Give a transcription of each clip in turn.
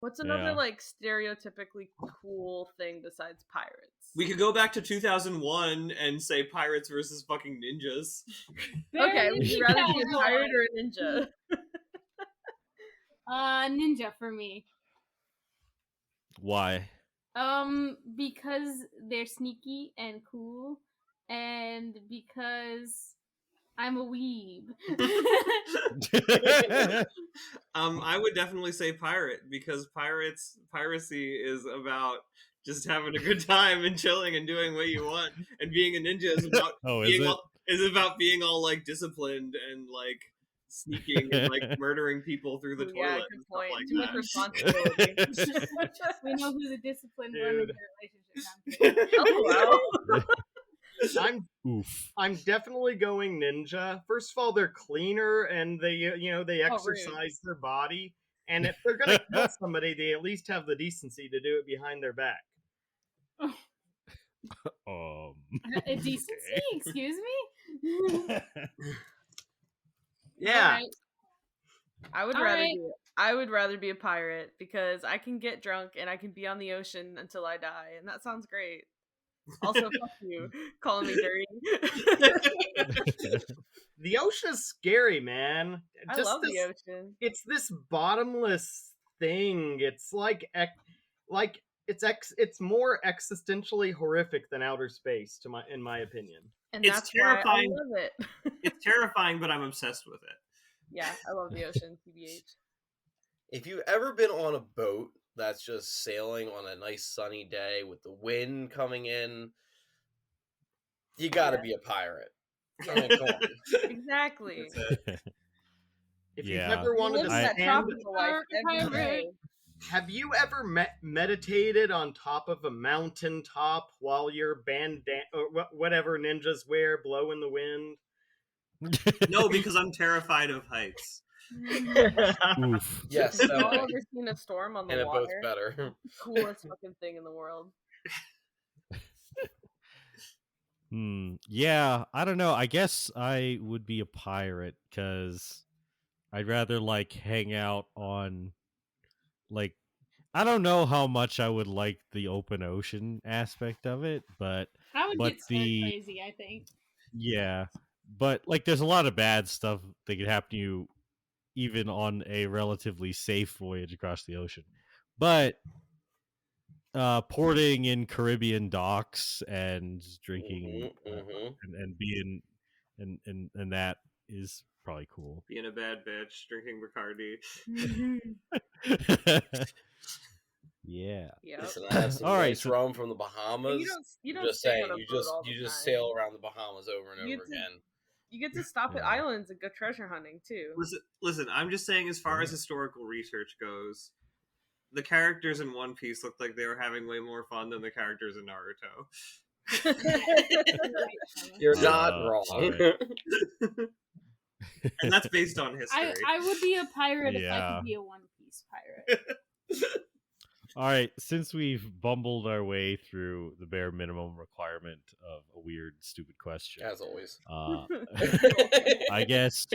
What's another like stereotypically cool thing besides pirates? We could go back to 2001 and say pirates versus fucking ninjas. Okay, would you rather be a pirate or a ninja? Ninja for me. Why? Because they're sneaky and cool, and because I'm a weeb. I would definitely say pirate, because piracy is about just having a good time and chilling and doing what you want, and being a ninja is about is about being all like disciplined and like sneaking and like murdering people through the toilet. Good and point. Like Too much responsibility. We know who's a disciplined one in their relationship. I'm definitely going ninja. First of all, they're cleaner and they exercise their body. And if they're gonna kill somebody, they at least have the decency to do it behind their back. A decency? Excuse me? Yeah. Right. I would rather be a pirate because I can get drunk and I can be on the ocean until I die, and that sounds great. Also, fuck you, calling me dirty. The ocean is scary, man. I love the ocean. It's this bottomless thing. It's it's more existentially horrific than outer space, in my opinion. And it's terrifying. Why I love it. It's terrifying, but I'm obsessed with it. Yeah, I love the ocean. TBH. If you've ever been on a boat that's just sailing on a nice sunny day with the wind coming in, you gotta be a pirate. I mean, come on. Exactly. If you've ever wanted to stand, have you ever meditated on top of a mountaintop while your or whatever ninjas wear blow in the wind? No, because I'm terrified of heights. Yes. Have you all ever seen a storm on the and water? Both better. Coolest fucking thing in the world. Yeah, I don't know. I guess I would be a pirate because I'd rather like hang out on like I don't know how much I would like the open ocean aspect of it, but I would get crazy, I think. Yeah. But like there's a lot of bad stuff that could happen to you even on a relatively safe voyage across the ocean. But porting in Caribbean docks and drinking and being and that is probably cool. Being a bad bitch, drinking Bacardi. Yeah. Listen, I have some nice rum from the Bahamas. You don't just saying, you just sail around the Bahamas over and over again. You get to stop at islands and go treasure hunting too. Listen, I'm just saying, as far as historical research goes, the characters in One Piece looked like they were having way more fun than the characters in Naruto. You're not wrong. Right. And that's based on history. I would be a pirate if I could be a One Piece pirate. All right, since we've bumbled our way through the bare minimum requirement of a weird, stupid question, as always, I guess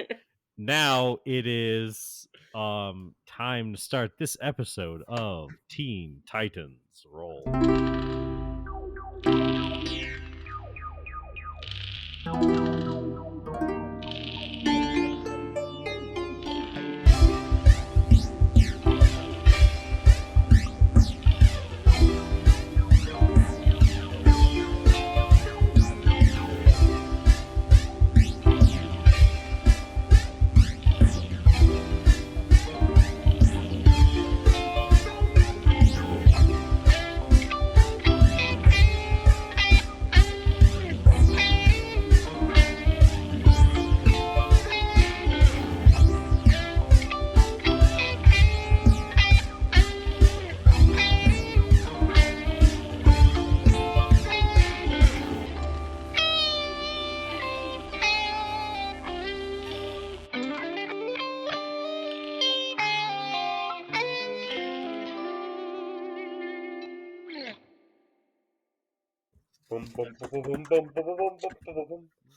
now it is time to start this episode of Teen Titans Roll.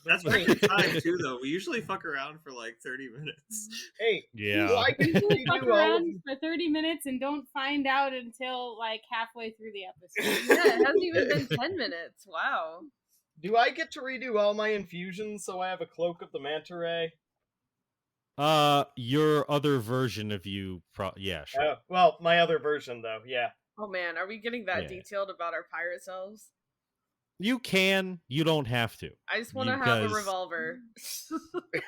That's pretty good time too, though. We usually fuck around for like 30 minutes. Hey, Yeah. well, I can usually fuck redo all of around for 30 minutes and don't find out until like halfway through the episode. Yeah, it hasn't even been 10 minutes. Wow. Do I get to redo all my infusions so I have a cloak of the manta ray? Your other version of you, yeah, sure. Well, my other version though, yeah. Oh man, are we getting that Yeah. detailed about our pirate selves? You can. You don't have to. I just want to have a revolver.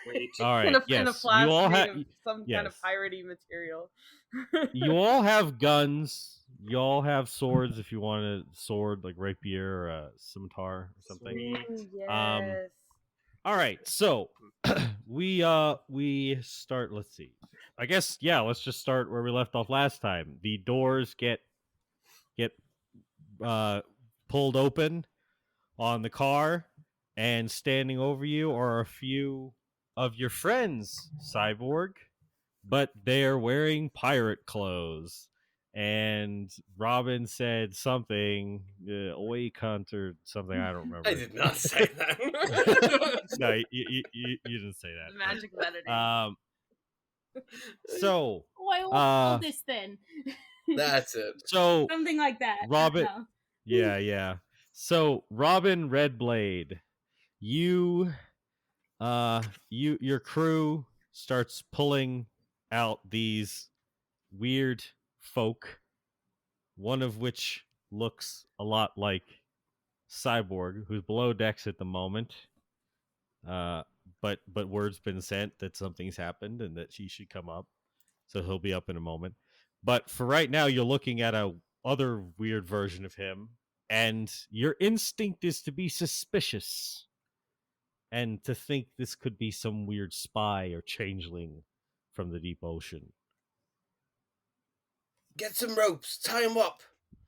Wait. All right. In a Yes. flask You all made have of some kind of piratey material. You all have guns. You all have swords if you want a sword like rapier or a scimitar or something. Ooh, yes. All right. So we start. Let's see. I guess let's just start where we left off last time. The doors get pulled open on the car, and standing over you are a few of your friends, Cyborg, but they're wearing pirate clothes. And Robin said something, oi cunt or something, I don't remember. I did not say that. No, you didn't say that. The magic of editing. So I will call this then. That's it. So something like that. Robin, No. yeah. So Robin Redblade, your crew starts pulling out these weird folk, one of which looks a lot like Cyborg, who's below decks at the moment. But word's been sent that something's happened and that she should come up, so he'll be up in a moment. But for right now, you're looking at a other weird version of him, and your instinct is to be suspicious and to think this could be some weird spy or changeling from the deep ocean. Get some ropes, tie him up.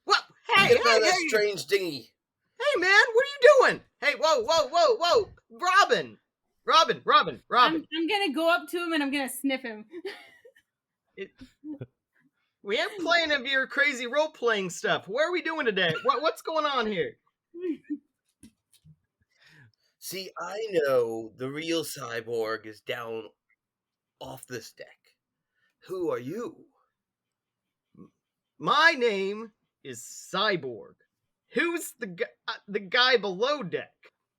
What? Hey, Get out of that strange dinghy. Hey, man, what are you doing? Hey, whoa. Robin. I'm gonna go up to him and I'm gonna sniff him. We ain't playing of your crazy role-playing stuff. What are we doing today? What's going on here? See, I know the real Cyborg is down off this deck. Who are you? My name is Cyborg. Who's the guy below deck?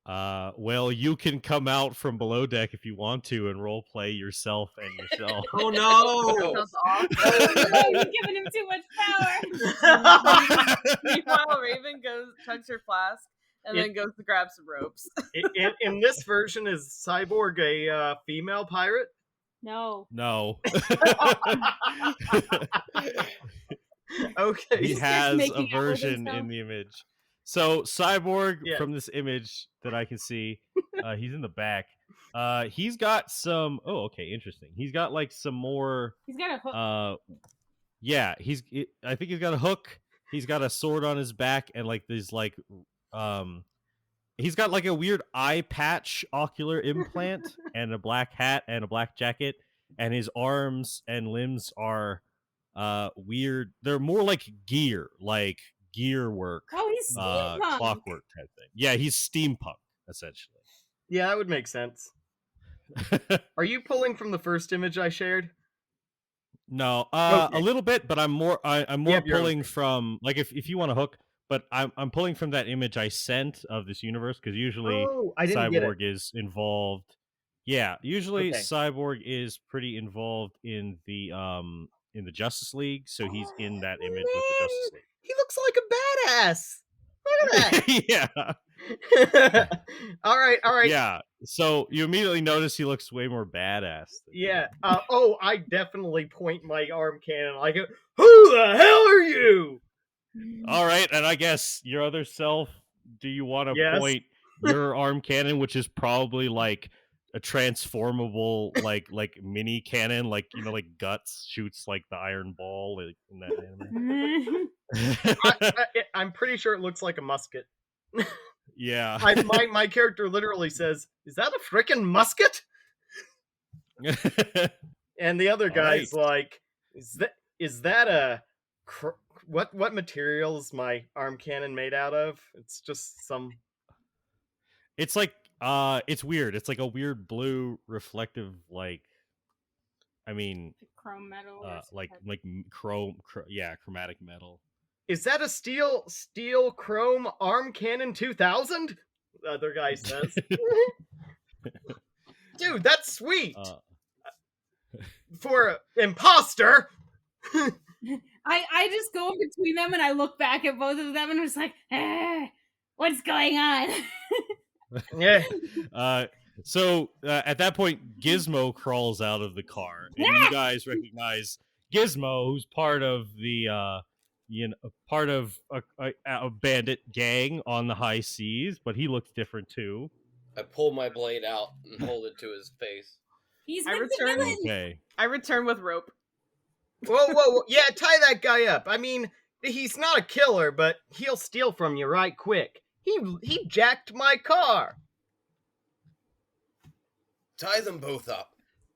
Well, you can come out from below deck if you want to and role play yourself and yourself. Oh no! That's awesome. Oh, you're giving him too much power. Meanwhile, Raven tugs her flask and then goes to grab some ropes. In this version, is Cyborg a female pirate? No. Okay. He He's has just a making out with version himself. in the image. So Cyborg, Yeah. from this image that I can see, he's in the back. He's got some. Oh, okay, interesting. He's got like some more. He's got a hook. Yeah, I think he's got a hook. He's got a sword on his back, and like these like he's got like a weird eye patch ocular implant and a black hat and a black jacket, and his arms and limbs are weird. They're more like gear work. Oh, he's steampunk. Clockwork type thing. Yeah, he's steampunk essentially. Yeah, that would make sense. Are you pulling from the first image I shared? No, Okay. a little bit, but I'm more pulling from like if you want to hook, but I'm pulling from that image I sent of this universe because usually I didn't get Cyborg it. is involved. Yeah, usually Okay. Cyborg is pretty involved in the Justice League, so he's in that image with the Justice League. He looks like a badass. Look at Yeah. that. All right. Yeah. So you immediately notice he looks way more badass. Yeah. I definitely point my arm cannon like, who the hell are you? All right, and I guess your other self. Do you want to Yes. point your arm cannon, which is probably like a transformable, like mini cannon, like like Guts shoots like the iron ball like, in that anime. I'm pretty sure it looks like a musket. Yeah. My character literally says, "Is that a frickin' musket?" And the other guy's like, "Is that a what material is my arm cannon made out of? It's just some. It's like it's weird. It's like a weird blue reflective, like, I mean, Chrome metal. chromatic metal. Is that a steel chrome arm cannon 2000? The other guy says. Dude, that's sweet. For imposter. I just go in between them and I look back at both of them and I was like, what's going on? Yeah. So at that point, Gizmo crawls out of the car, and you guys recognize Gizmo, who's part of the part of a bandit gang on the high seas, but he looks different too. I pull my blade out and hold it to his face. He's I return. Okay. I return with rope. Whoa, yeah, tie that guy up. I mean, he's not a killer, but he'll steal from you right quick. He jacked my car. Tie them both up.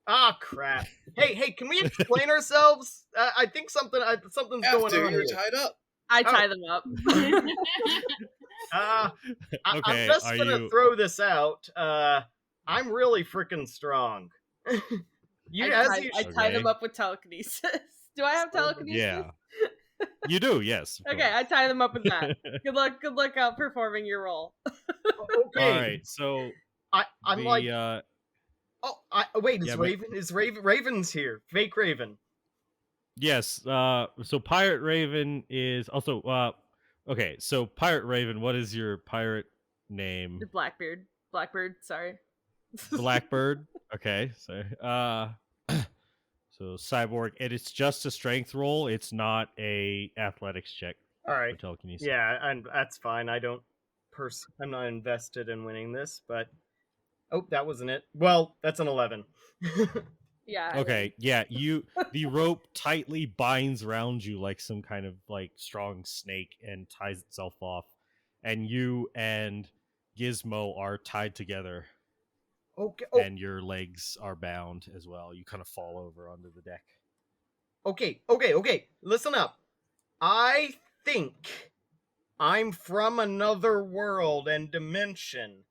Ah, crap. Hey, can we explain ourselves? I think something's going on You're here. tied up. I tie them up. I'm Okay, just gonna throw this out. I'm really freaking strong. I tie them up with telekinesis. Do I have telekinesis? Yeah. You do, yes. Okay, I tie them up with that. Good luck outperforming your role. Okay. All right, so I'm like, wait, Raven's here. Fake Raven. Yes. So Pirate Raven is also okay. So Pirate Raven, what is your pirate name? Blackbird. Sorry. Blackbird. Okay. So so Cyborg, and it's just a strength roll. It's not a athletics check. All right. For telekinesis. Yeah, and that's fine. I'm not invested in winning this, but that wasn't it. Well, that's an 11. Yeah. Okay. Yeah. The rope tightly binds around you like some kind of like strong snake and ties itself off, and you and Gizmo are tied together. Okay. And your legs are bound as well. You kind of fall over onto the deck. Okay. Listen up. I think I'm from another world and dimension,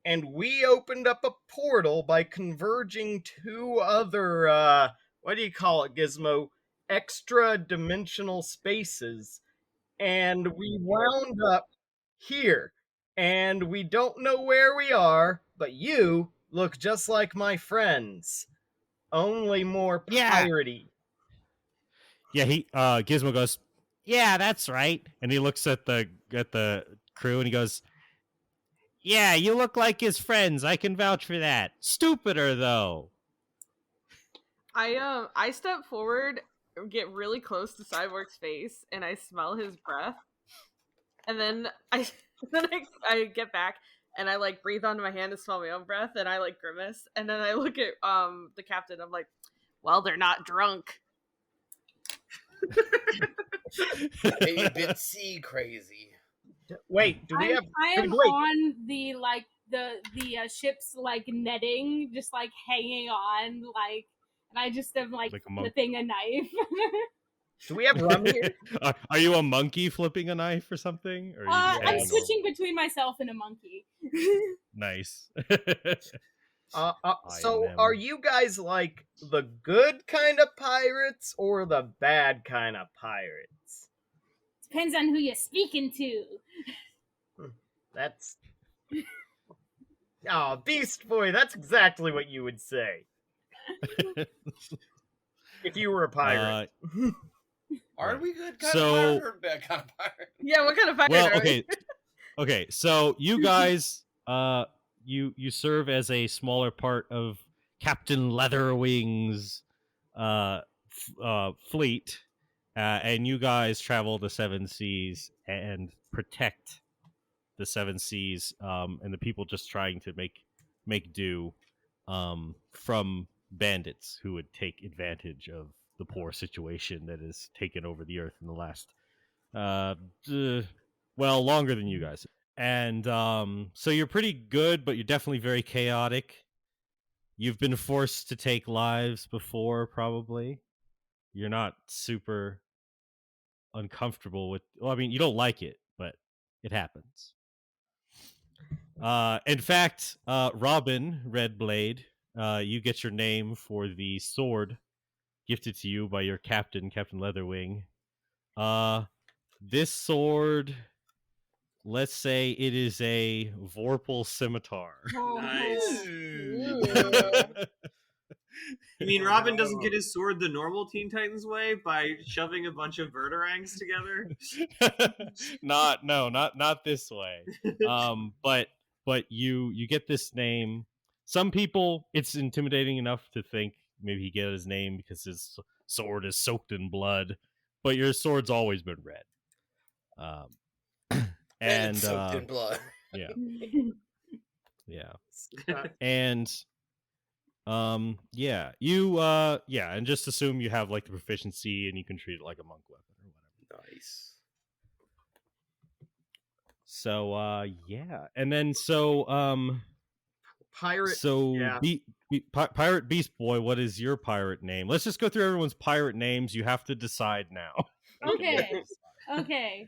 and we opened up a portal by converging two other, what do you call it, Gizmo? Extra-dimensional spaces, and we wound up here, and we don't know where we are, but you look just like my friends, only more piratey. Yeah, Gizmo goes, "Yeah, that's right." And he looks at the crew and he goes, "Yeah, you look like his friends. I can vouch for that. Stupider though." I step forward, get really close to Cyborg's face, and I smell his breath. And then I get back and I like breathe onto my hand to smell my own breath, and I like grimace, and then I look at the captain. I'm like, "Well, they're not drunk." Maybe a bit sea crazy. Wait, do we have? I am on the ship's like netting, just like hanging on, like, and I just am like flipping a knife. Do we have rum here? Are you a monkey flipping a knife or something? Or I'm switching between myself and a monkey. Nice. So are you guys like the good kind of pirates or the bad kind of pirates? Depends on who you're speaking to. That's... Oh, Beast Boy, that's exactly what you would say. If you were a pirate. Are we good kind of pirate or bad kind of pirate? Yeah, what kind of pirate well, are okay. Okay, so you guys you serve as a smaller part of Captain Leatherwing's fleet, and you guys travel the seven seas and protect the seven seas and the people just trying to make do from bandits who would take advantage of the poor situation that has taken over the earth in the last longer than you guys. And so you're pretty good, but you're definitely very chaotic. You've been forced to take lives before, probably. You're not super uncomfortable with. Well, I mean, you don't like it, but it happens. In fact, Robin Redblade, you get your name for the sword gifted to you by your captain, Captain Leatherwing. This sword, let's say it is a Vorpal scimitar. Nice. Ooh. You mean Robin doesn't get his sword the normal Teen Titans way by shoving a bunch of Verdurangs together? not this way. But you get this name. Some people, it's intimidating enough to think maybe he get his name because his sword is soaked in blood. But your sword's always been red. And it's soaked in blood. Yeah. And and just assume you have like the proficiency and you can treat it like a monk weapon or whatever. Nice. So and then Pirate. Pirate Beast Boy, what is your pirate name? Let's just go through everyone's pirate names. You have to decide now. Okay.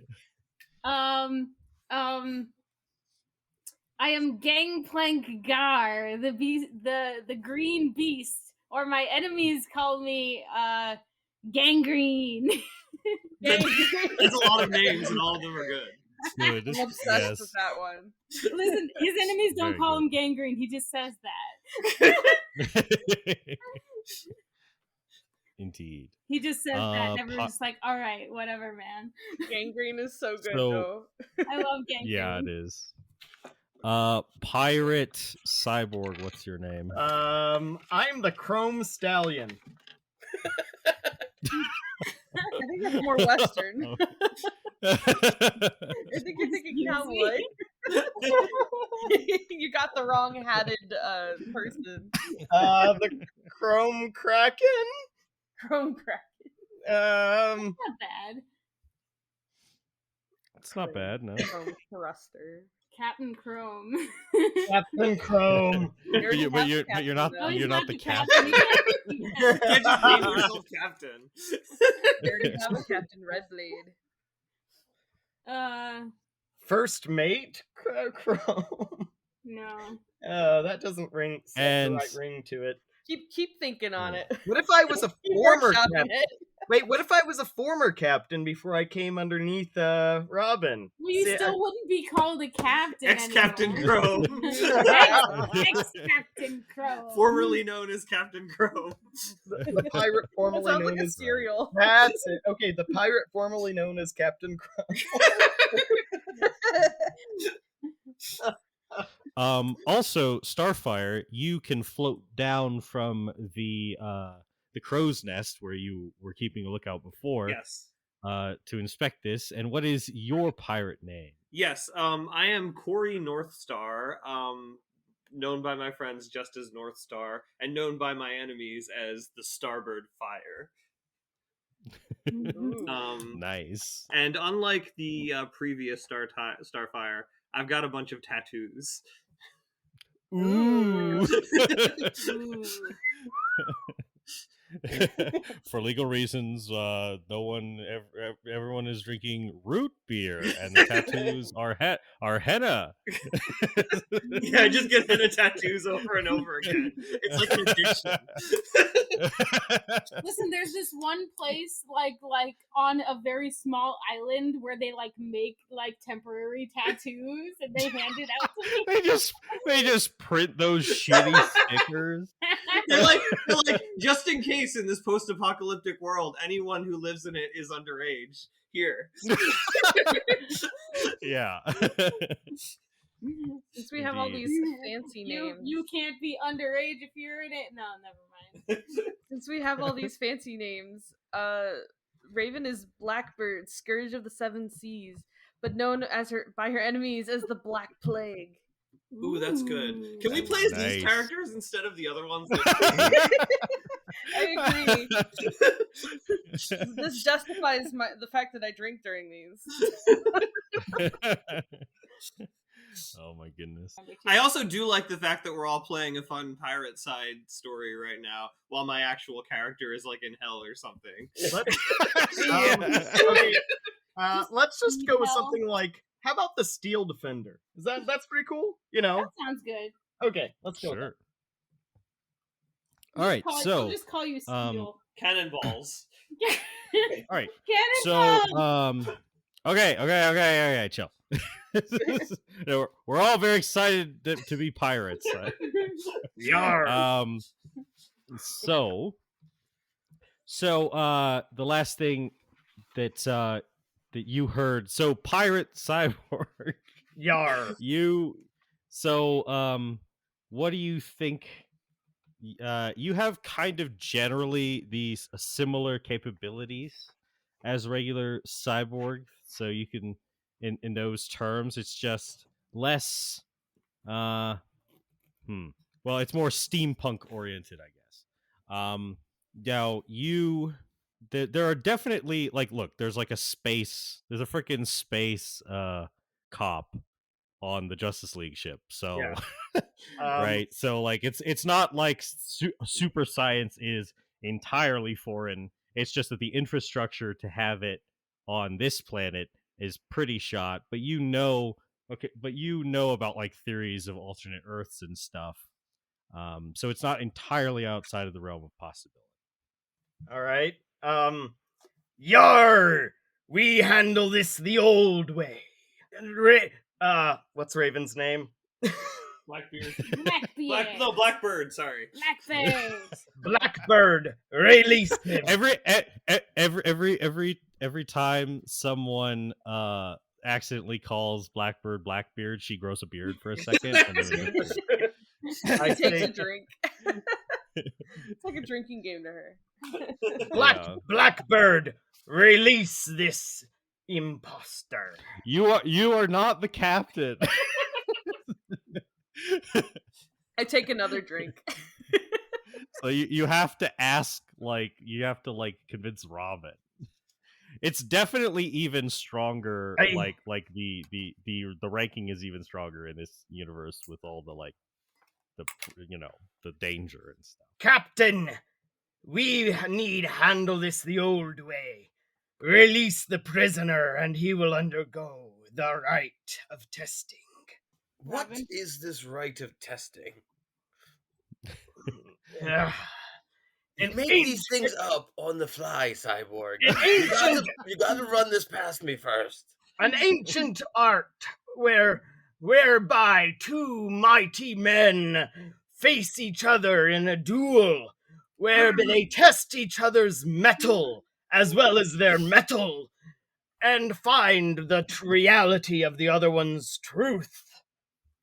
I am Gangplank Gar, the beast, the green beast, or my enemies call me Gangrene. That's a lot of names, and all of them are good. Good. I'm obsessed with that one. Listen, his enemies don't Very call good. him Gangrene. He just says that. Indeed. He just says that. And everyone's just like, all right, whatever, man. Gangrene is so good, So- though. I love Gangrene. Yeah, it is. Pirate Cyborg, what's your name? I'm the Chrome Stallion. I think that's more Western. I think you're thinking cowboy. You got the wrong hatted person. The Chrome Kraken. Chrome crack. Not bad. It's not bad, no. Chrome thruster. Captain Chrome. Captain Chrome. But you're not No, he's not the the captain. He can't be You captain. can't just name yourself Captain. You already have a Captain Redblade. First mate. Chrome. No. That doesn't ring. Set And- the right ring to it. Keep thinking on it. What if I was a Keep former workshopping captain? it. Wait, what if I was a former captain before I came underneath Robin? Well, you See, still wouldn't be called a captain. Ex-Captain anymore. Crow. Ex-Captain Crow. Formerly known as Captain Crow. the pirate That formerly sounds known like a as cereal. That's it. Okay, the pirate formerly known as Captain Crow. Also, Starfire, you can float down from the crow's nest where you were keeping a lookout before, Yes. to inspect this. And what is your pirate name? Yes, I am Corey Northstar, known by my friends just as Northstar, and known by my enemies as the Starboard Fire. Nice. And unlike the previous Starfire, I've got a bunch of tattoos. Ooh. Ooh. For legal reasons, everyone is drinking root beer, and the tattoos are henna. Yeah, I just get henna tattoos over and over again. It's like an addiction. Listen, there's this one place like on a very small island where they like make like temporary tattoos and they hand it out to me. They just print those shitty stickers. They're like, just in case in this post-apocalyptic world, anyone who lives in it is underage. Here. Yeah. Since we have all Indeed. these fancy names. You can't be underage if you're in it. No, never mind. Since we have all these fancy names, Raven is Blackbird, Scourge of the Seven Seas, but known by her enemies as the Black Plague. Ooh, that's good. Can we play as these characters instead of the other ones? I agree. This justifies the fact that I drink during these. Oh my goodness. I also do like the fact that we're all playing a fun pirate side story right now, while my actual character is like in hell or something. Okay, let's just go with something like, how about the Steel Defender? That's pretty cool? You know? That sounds good. Okay, let's go with that. All right, so we'll just call you Steel. Cannonballs. All right. Cannonball! So okay, chill. We're all very excited to be pirates. Yarr. So the last thing that you heard, so pirate cyborg. Yarr. What do you think? You have kind of generally these similar capabilities as regular cyborg, so you can in those terms it's just less well, it's more steampunk oriented, I guess. Now there are definitely, like, look, there's like a freaking space cop on the Justice League ship, so Yeah. right, so like it's not like super science is entirely foreign. It's just that the infrastructure to have it on this planet is pretty shot, but you know about like theories of alternate Earths and stuff, so it's not entirely outside of the realm of possibility. All right. Yar! We handle this the old way. What's Raven's name? Blackbeard. Blackbeard. Blackbird. Sorry. Blackbird. Blackbird. Release him. Every time someone accidentally calls Blackbird Blackbeard, she grows a beard for a second. And then I take a drink. It's like a drinking game to her. Blackbird, release this imposter. You are not the captain. I take another drink. So you have to ask, like, you have to like convince Robin. It's definitely even stronger. Like the ranking is even stronger in this universe with all the like the danger and stuff. Captain, we need handle this the old way. Release the prisoner, and he will undergo the rite of testing. What is this rite of testing? You make these things up on the fly, Cyborg. You gotta run this past me first. An ancient art whereby two mighty men face each other in a duel, whereby they test each other's metal as well as their metal, and find the reality of the other one's truth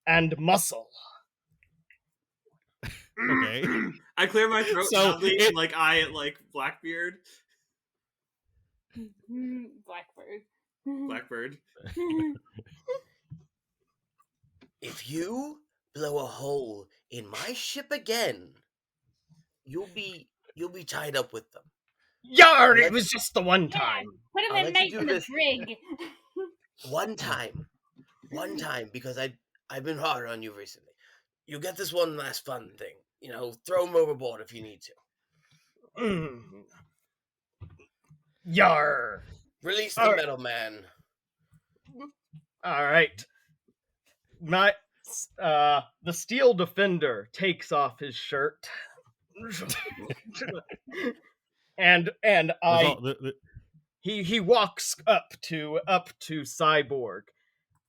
and muscle. Okay. I clear my throat loudly and like eye at like Blackbeard. Blackbird. If you blow a hole in my ship again, you'll be tied up with them. Yar! It was just the one time. Put him in night in the brig. One time, because I've been hard on you recently. You get this one last fun thing. Throw him overboard if you need to. Yar! Release the metal man. All right. The Steel Defender takes off his shirt. and he walks up to Cyborg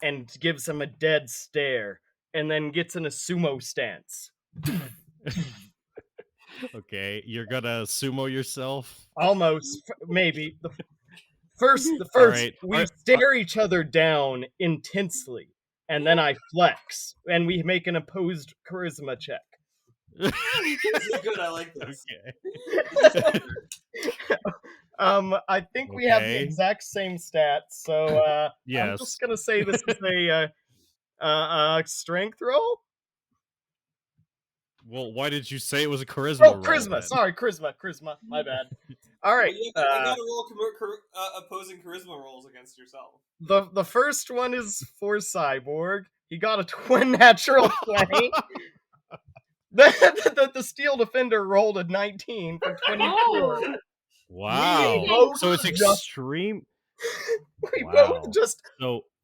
and gives him a dead stare, and then gets in a sumo stance. Okay, you're gonna sumo yourself? Almost, maybe. First, right. we stare each other down intensely, and then I flex, and we make an opposed charisma check. This is good. I like this. Okay. I think we have the exact same stats, so yes. I'm just gonna say this is a strength roll. Well, why did you say it was a charisma? Oh, roll, charisma. then? Sorry, charisma. My bad. All right. You gotta roll opposing charisma rolls against yourself. The first one is for Cyborg. He got a twin natural 20. The Steel Defender rolled a 19 for 24. Oh. Wow. So it's extreme. We both just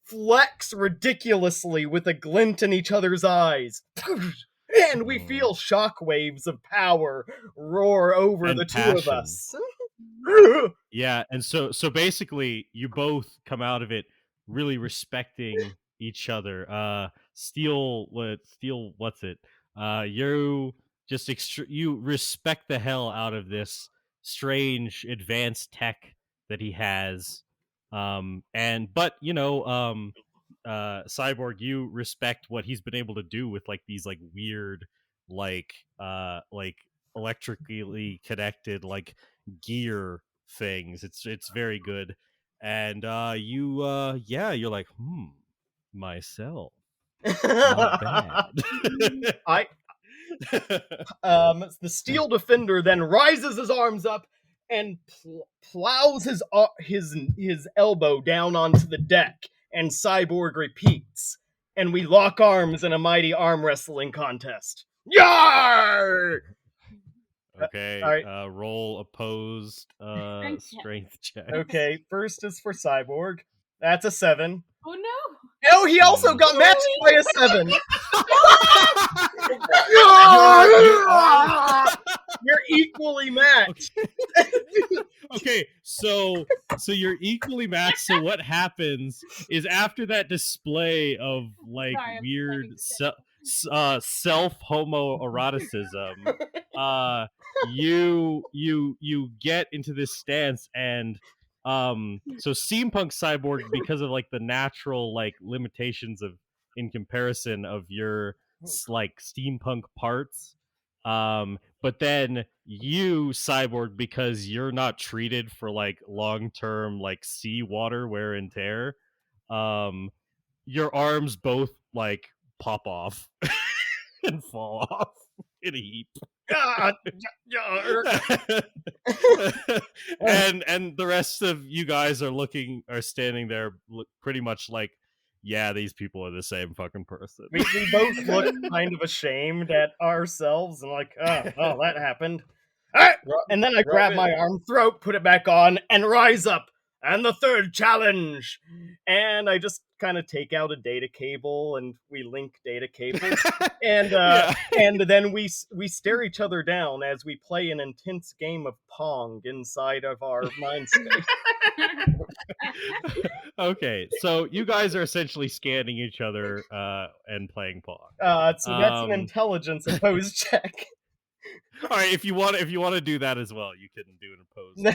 flex ridiculously with a glint in each other's eyes. And we feel shockwaves of power roar over and the passion. two of us. Yeah, and so basically you both come out of it really respecting each other. Steel, what's it? You just you respect the hell out of this strange advanced tech that he has. But Cyborg, you respect what he's been able to do with like these like weird like electrically connected like gear things. It's very good. And you're like, myself. Not bad. The Steel Defender then rises his arms up and plows his elbow down onto the deck, and Cyborg repeats, and we lock arms in a mighty arm wrestling contest. Yar! Okay, right. Roll opposed strength check. Okay, first is for Cyborg. That's a 7. Oh no! Oh, he also got matched by a 7. You're equally matched. Okay, so you're equally matched. So what happens is after that display of like weird self homoeroticism, you get into this stance, and so steampunk Cyborg, because of like the natural like limitations of in comparison of your like steampunk parts, but then you Cyborg, because you're not treated for like long-term like seawater wear and tear, your arms both like pop off and fall off in a heap. and the rest of you guys are standing there pretty much like, yeah, these people are the same fucking person. We both look kind of ashamed at ourselves and like, oh, that happened. And then I grab my arm, throat, put it back on, and rise up. And the third challenge. And I just kind of take out a data cable, and we link data cables. And and then we stare each other down as we play an intense game of Pong inside of our mind space. Okay, so you guys are essentially scanning each other and playing Pong. So that's an intelligence opposed check. All right, if you want to do that as well, you can do an opposed.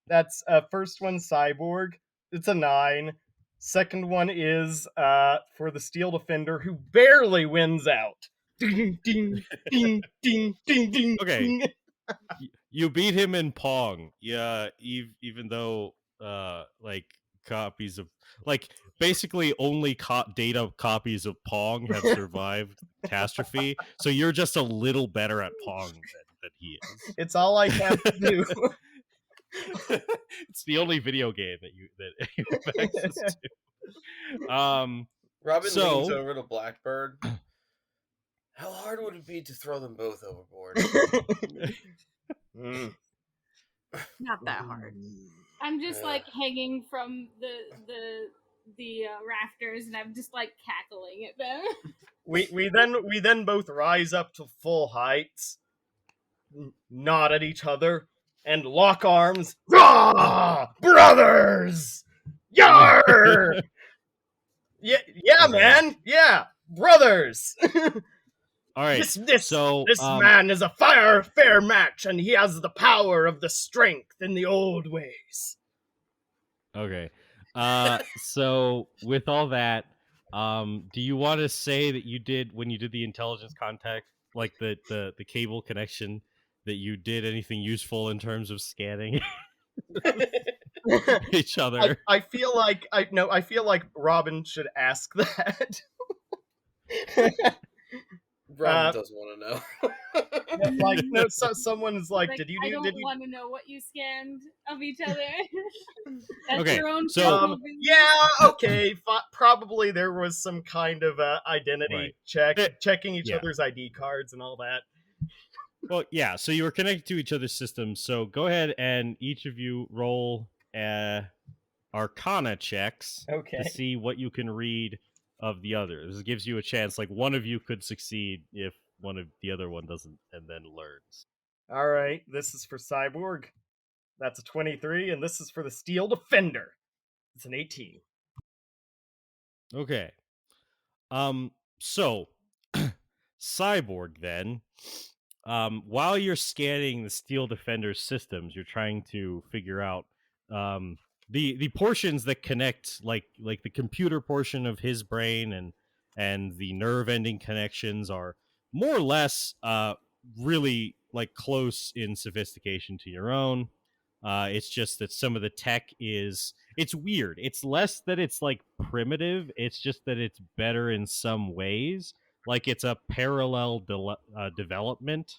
That's first one Cyborg. It's a 9. Second one is for the Steel Defender, who barely wins out. Ding ding ding ding ding ding. Okay, you beat him in Pong. Yeah, even though like copies of like basically only data copies of Pong have survived catastrophe. So you're just a little better at Pong than he is. It's all I have to do. It's the only video game that you have access to. Robin leans over to Blackbird. How hard would it be to throw them both overboard? Not that hard. I'm just like hanging from the rafters, and I'm just like cackling at them. We then both rise up to full heights, nod at each other, and lock arms. Rah! Brothers! Yar! Yeah, man! Yeah! Brothers! All right. This man is a fair match, and he has the power of the strength in the old ways. Okay. So with all that, do you want to say that you did, when you did the intelligence contact, like the cable connection, that you did anything useful in terms of scanning each other? I feel like Robin should ask that. Ron doesn't want to know. Like, no, someone's like, Like, did you I do? don't Did you? want to know what you scanned of each other. That's Okay, your own so- personal business. Yeah, okay. Probably there was some kind of identity Right. checking each Yeah. other's ID cards and all that. Well, yeah. So you were connected to each other's systems. So go ahead and each of you roll Arcana checks Okay. to see what you can read of the other. This gives you a chance. Like one of you could succeed if one of the other one doesn't, and then learns. All right, this is for Cyborg. That's a 23, and this is for the Steel Defender. It's an 18. Okay. So Cyborg then, while you're scanning the Steel Defender's systems, you're trying to figure out the portions that connect, like the computer portion of his brain and the nerve ending connections are more or less really like close in sophistication to your own. It's just that some of the tech it's weird. It's less that it's like primitive. It's just that it's better in some ways. Like it's a parallel development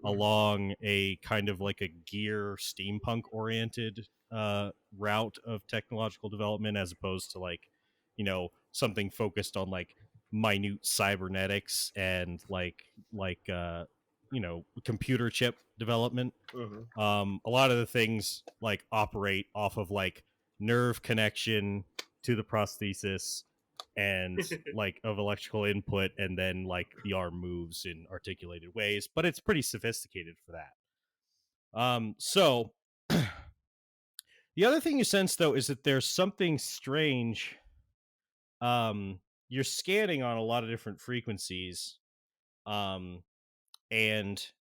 along a kind of like a gear steampunk oriented route of technological development, as opposed to like, something focused on like minute cybernetics and like computer chip development. Mm-hmm. A lot of the things like operate off of like nerve connection to the prosthesis and like of electrical input, and then like the arm moves in articulated ways, but it's pretty sophisticated for that. So the other thing you sense though is that there's something strange. You're scanning on a lot of different frequencies, and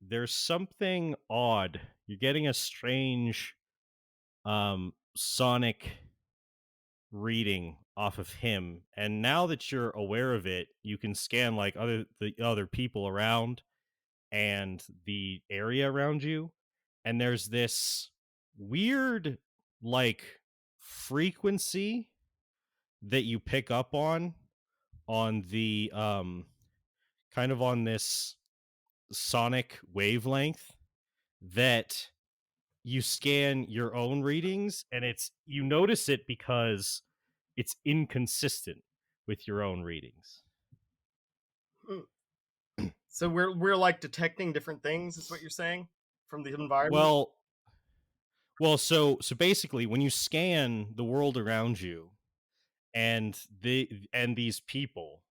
there's something odd. You're getting a strange sonic reading off of him, and now that you're aware of it, you can scan like the other people around and the area around you, and there's this weird like frequency that you pick up on the kind of on this sonic wavelength that you scan your own readings, and you notice it because it's inconsistent with your own readings. So we're like detecting different things, is what you're saying, from the environment? Well, so basically when you scan the world around you and these people,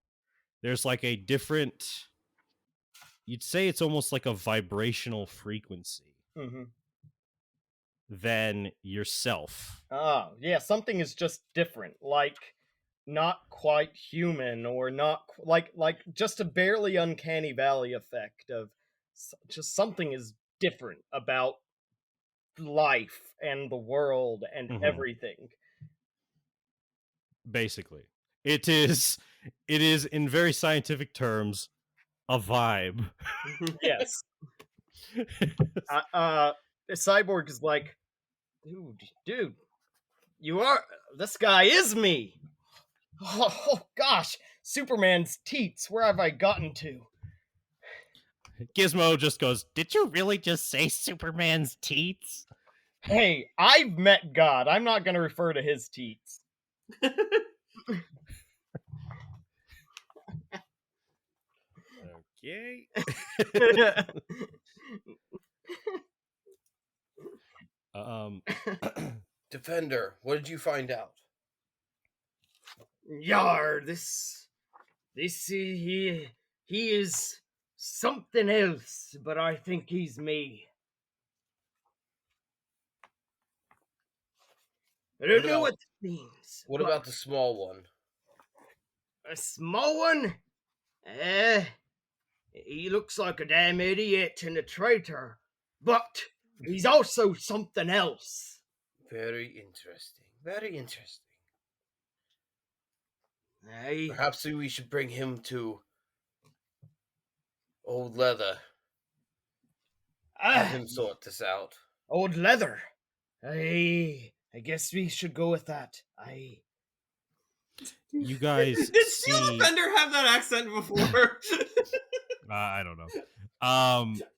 there's like a different, you'd say it's almost like a vibrational frequency than yourself. Oh, yeah, something is just different, like not quite human, or not like just a barely uncanny valley effect of just something is different about life and the world and everything. Basically, it is in very scientific terms a vibe. Yes. Cyborg is like, dude, this guy is me. Oh gosh, Superman's teats, where have I gotten to? Gizmo just goes, "Did you really just say Superman's teats?" Hey, I've met God. I'm not going to refer to his teats. Okay. Defender, what did you find out? Yar, he is something else, but I think he's me. I don't know what that means. What about the small one? A small one? He looks like a damn idiot and a traitor, but he's also something else. Very interesting. Very interesting. Aye. Perhaps we should bring him to Old Leather. Have him sort this out. Old Leather? I guess we should go with that. You guys Did Steel Defender have that accent before? I don't know.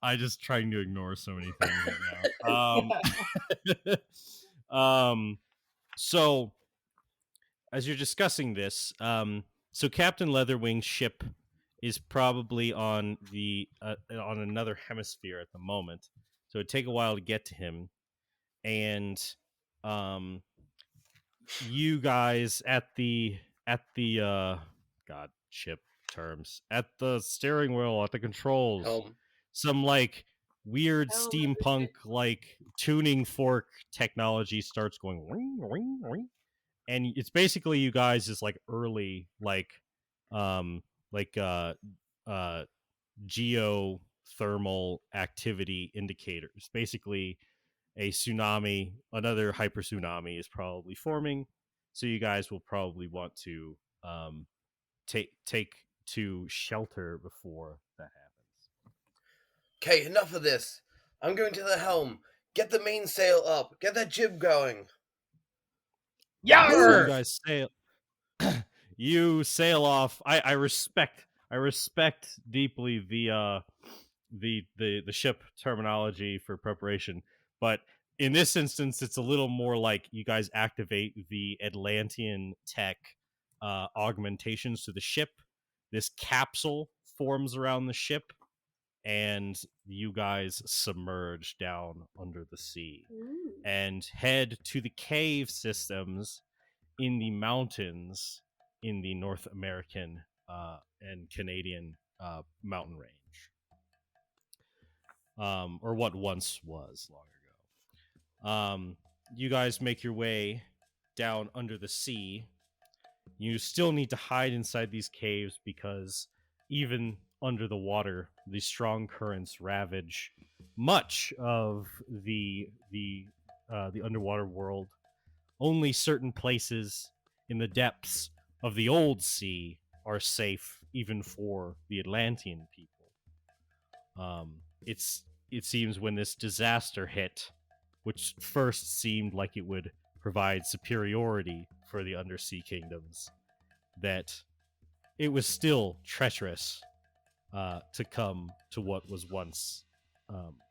I just trying to ignore so many things right now. So as you're discussing this, so Captain Leatherwing's ship is probably on another hemisphere at the moment, so it'd take a while to get to him, and you guys at the ship terms, at the steering wheel, at the controls, some like weird steampunk like tuning fork technology starts going ring ring ring, and it's basically you guys is like early geothermal activity indicators. Basically a tsunami, another hyper tsunami is probably forming, so you guys will probably want to take to shelter before that happens. Okay, enough of this. I'm going to the helm. Get the mainsail up. Get that jib going. Yarr! So you guys sail. You sail off. I respect deeply the ship terminology for preparation, but in this instance, it's a little more like you guys activate the Atlantean tech augmentations to the ship. This capsule forms around the ship, and you guys submerge down under the sea and head to the cave systems in the mountains in the North American and Canadian mountain range. Or what once was long ago. You guys make your way down under the sea. You still need to hide inside these caves because even under the water, the strong currents ravage much of the underwater world. Only certain places in the depths of the old sea are safe, even for the Atlantean people. It seems when this disaster hit, which first seemed like it would provide superiority for the undersea kingdoms, that it was still treacherous to come to what was once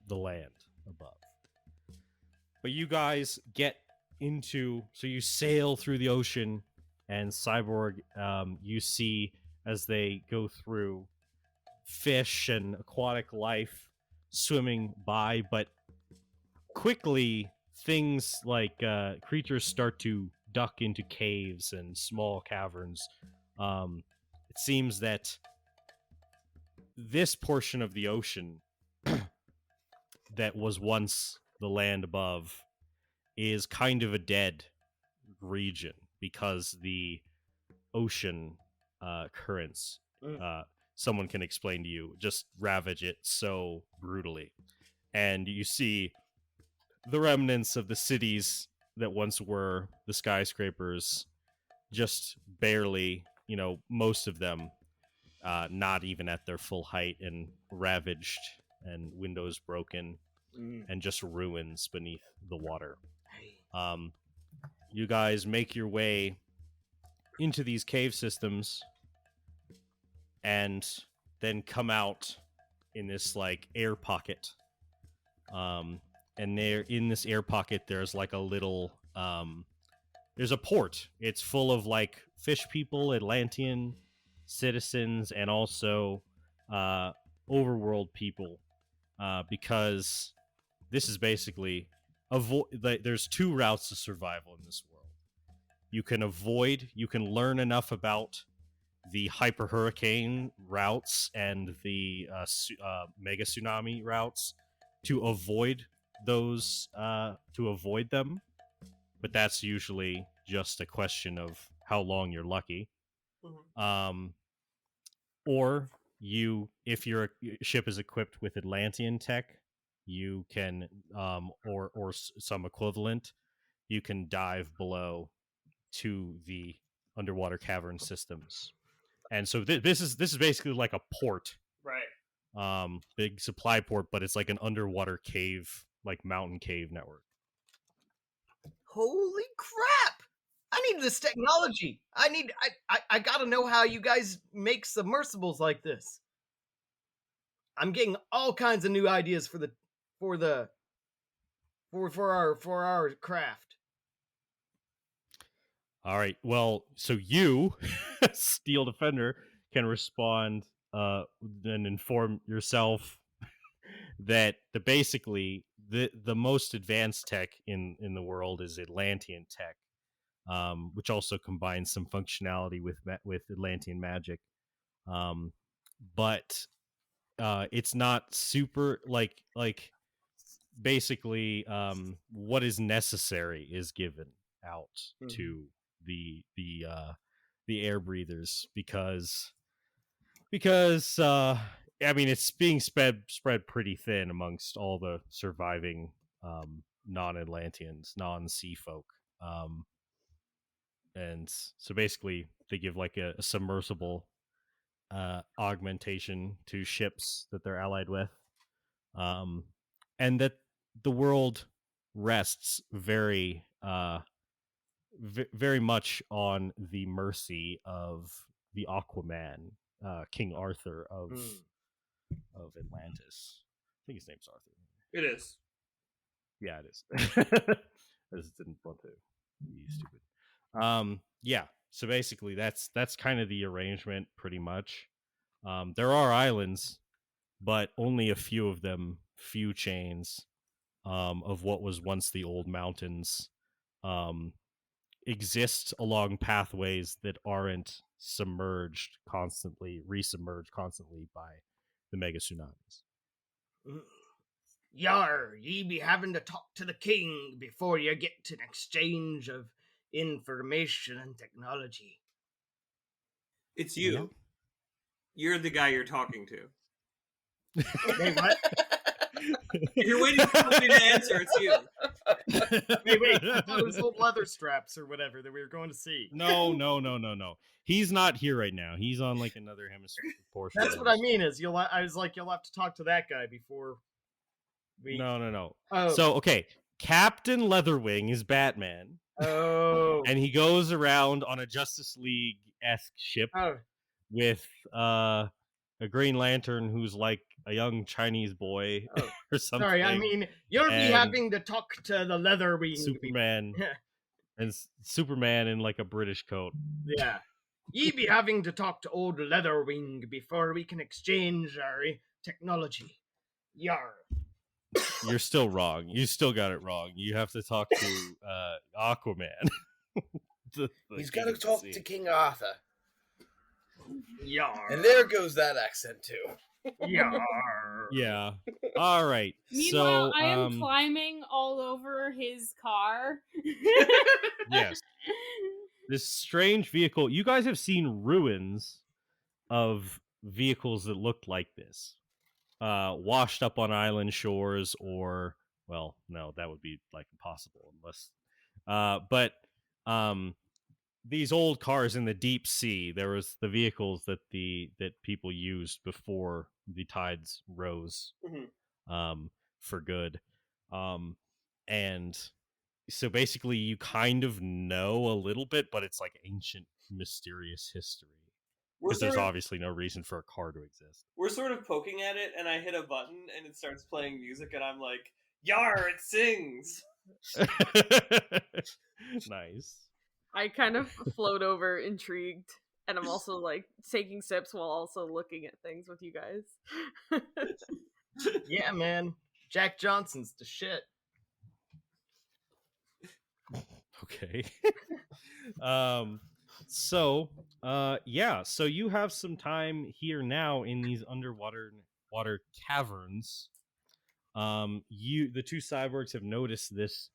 the land above. But you guys get so you sail through the ocean, and Cyborg, you see as they go through fish and aquatic life swimming by, but quickly things like creatures start to duck into caves and small caverns. It seems that this portion of the ocean that was once the land above is kind of a dead region because the ocean currents, someone can explain to you, just ravage it so brutally. And you see the remnants of the cities that once were the skyscrapers, just barely, most of them not even at their full height, and ravaged, and windows broken, and just ruins beneath the water. You guys make your way into these cave systems and then come out in this like air pocket. And there in this air pocket, there's like a little there's a port. It's full of like fish people, Atlantean citizens, and also overworld people, because this is basically there's two routes to survival in this world. You can learn enough about the hyper hurricane routes and the mega tsunami routes to avoid them, but that's usually just a question of how long you're lucky. Or if your ship is equipped with Atlantean tech, you can or some equivalent, you can dive below to the underwater cavern systems. And so this is basically like a port, right? Big supply port, but it's like an underwater cave, like mountain cave network. Holy crap! I need this technology. I gotta know how you guys make submersibles like this. I'm getting all kinds of new ideas for our craft. All right. Well, so you, Steel Defender, can respond and inform yourself that basically the most advanced tech in the world is Atlantean tech, which also combines some functionality with Atlantean magic, but it's not super like basically what is necessary is given out to the air breathers because I mean it's being spread pretty thin amongst all the surviving non-Atlanteans, non-sea folk, and so basically they give like a submersible augmentation to ships that they're allied with, and that the world rests very very much on the mercy of the Aquaman, King Arthur of Atlantis. I think his name's Arthur. It is. Yeah, it is. I just didn't want to be stupid. Yeah. So basically, that's kind of the arrangement, pretty much. There are islands, but only a few of them, few chains of what was once the old mountains exist along pathways that aren't resubmerged constantly by the mega tsunamis. Yar, ye be having to talk to the king before you get to an exchange of information and technology. It's you. Yeah. You're the guy you're talking to. Wait, what? If you're waiting for somebody to answer, it's you. Wait, I thought it was old leather straps or whatever that we were going to see. No. He's not here right now. He's on like another hemisphere portion. That's what I mean is you'll have to talk to that guy before we... No. Oh. So, okay, Captain Leatherwing is Batman. Oh. And he goes around on a Justice League-esque ship with a Green Lantern who's like a young Chinese boy or something. Sorry, I mean, you'll be having to talk to the Leatherwing. Superman. And Superman in like a British coat. Yeah. Ye be having to talk to old Leatherwing before we can exchange our technology. Yar. You're still wrong. You still got it wrong. You have to talk to Aquaman. He's got to talk to King Arthur. Yar. And there goes that accent too. Yar. Yeah. All right. Meanwhile, so I am climbing all over his car. Yes. This strange vehicle. You guys have seen ruins of vehicles that looked like this. Washed up on island shores, or well, no, that would be like impossible unless but these old cars in the deep sea, there was the vehicles that people used before the tides rose for good, and so basically you kind of know a little bit, but it's like ancient mysterious history. Because there's obviously no reason for a car to exist. We're sort of poking at it, and I hit a button, and it starts playing music, and I'm like, "Yar, it sings!" Nice. I kind of float over, intrigued, and I'm also like taking sips while also looking at things with you guys. Yeah, man. Jack Johnson's the shit. Okay. So you have some time here now in these underwater caverns. The two cyborgs have noticed this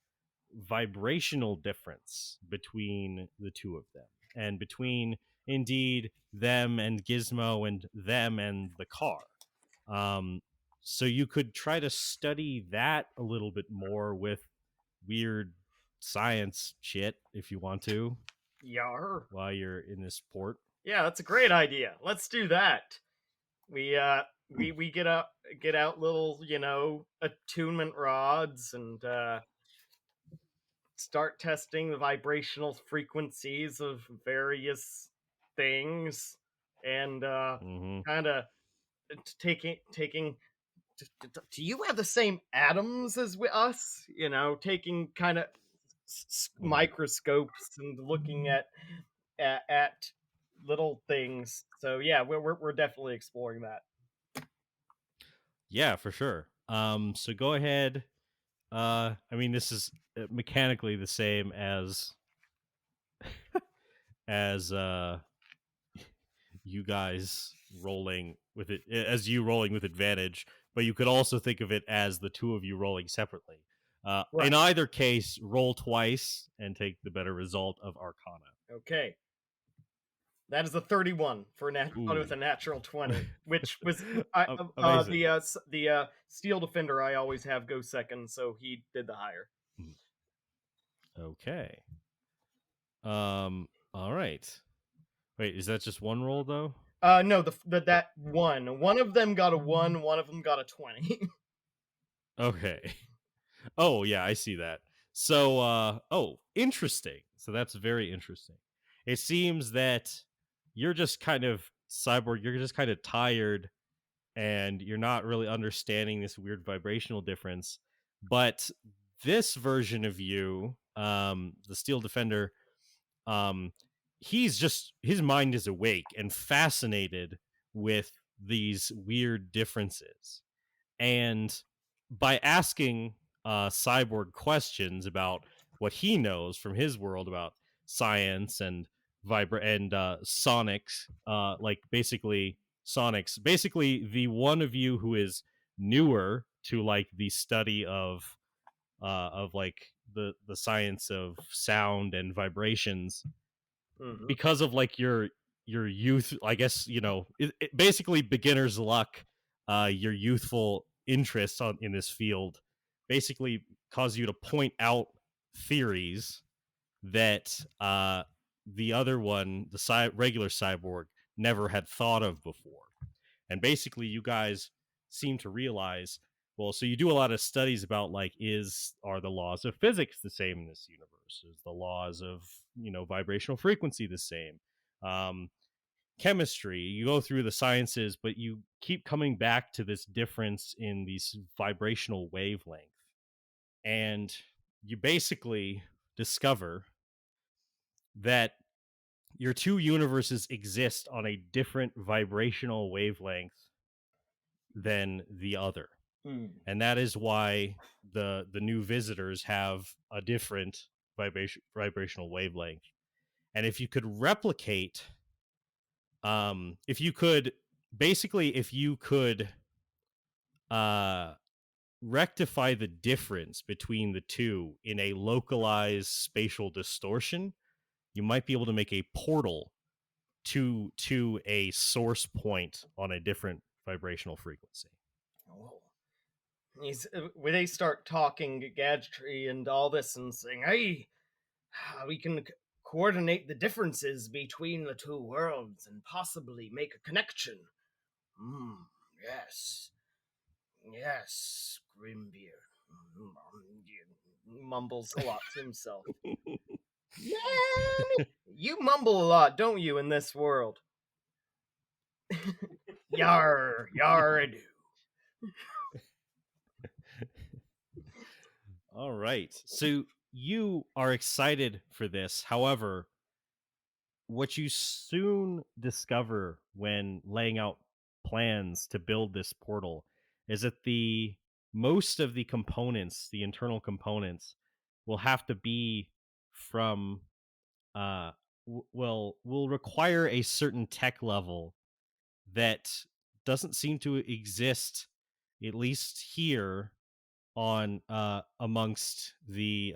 vibrational difference between the two of them, and between indeed them and Gizmo, and them and the car. So you could try to study that a little bit more with weird science shit if you want to. Yar. While you're in this port. Yeah, that's a great idea. Let's do that. We get out little, attunement rods and start testing the vibrational frequencies of various things, and kind of taking. Do you have the same atoms as us? You know, taking kind of microscopes and looking at little things. So yeah, we're definitely exploring that. Yeah, for sure. So go ahead. I mean, this is mechanically the same as as you guys rolling with it, as you rolling with advantage, but you could also think of it as the two of you rolling separately. Right. In either case, roll twice and take the better result of Arcana. Okay. That is a 31 for with a natural 20, which was the Steel Defender I always have go second, so he did the higher. Okay. All right. Wait, is that just one roll though? No, that one of them got a 1, one of them got a 20. Okay. Oh yeah, I see that. So interesting. So that's very interesting. It seems that you're just kind of Cyborg, you're just kind of tired and you're not really understanding this weird vibrational difference. But this version of you, the Steel Defender, he's just, his mind is awake and fascinated with these weird differences. And by asking Cyborg questions about what he knows from his world about science and sonics, like basically sonics, basically the one of you who is newer to like the study of like the science of sound and vibrations, because of like your youth, I guess, you know, it basically beginner's luck, your youthful interest in this field basically cause you to point out theories that the other one, the regular Cyborg, never had thought of before. And basically you guys seem to realize, well, so you do a lot of studies about like, are the laws of physics the same in this universe? Is the laws of, you know, vibrational frequency the same? Chemistry, you go through the sciences, but you keep coming back to this difference in these vibrational wavelength. And you basically discover that your two universes exist on a different vibrational wavelength than the other. And that is why the new visitors have a different vibrational wavelength. And if you could replicate, if you could rectify the difference between the two in a localized spatial distortion, you might be able to make a portal to a source point on a different vibrational frequency. When they start talking gadgetry and all this and saying, hey, we can coordinate the differences between the two worlds and possibly make a connection. Yes. Yes, Grimbeard. Mumbles a lot to himself. Yeah, you mumble a lot, don't you, in this world? Yar, I do. All right. So you are excited for this. However, what you soon discover when laying out plans to build this portal is that most of the components, the internal components, will have to be from will require a certain tech level that doesn't seem to exist, at least here on amongst these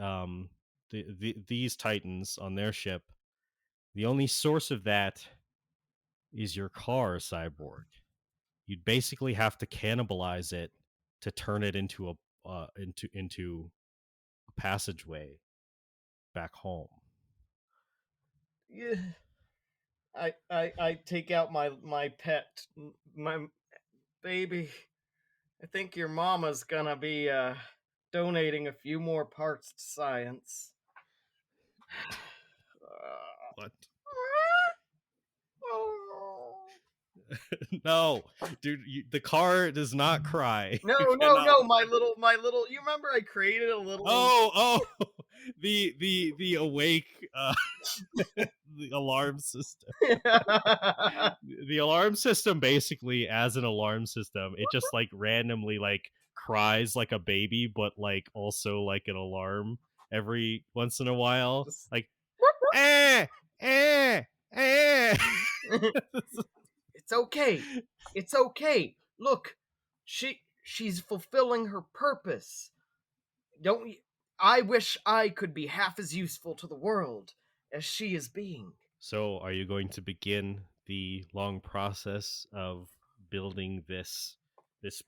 Titans on their ship. The only source of that is your car, Cyborg. You'd basically have to cannibalize it to turn it into into a passageway back home. Yeah. I take out my pet, my baby. I think your mama's gonna be donating a few more parts to science. What? No, dude, the car does not cry. No, my little. You remember I created a little. Oh, the awake, the alarm system. The alarm system, basically, as an alarm system, it just like randomly like cries like a baby, but like also like an alarm every once in a while, like eh, eh, eh. It's okay. It's okay. Look, she's fulfilling her purpose. Don't I wish I could be half as useful to the world as she is being. So, are you going to begin the long process of building this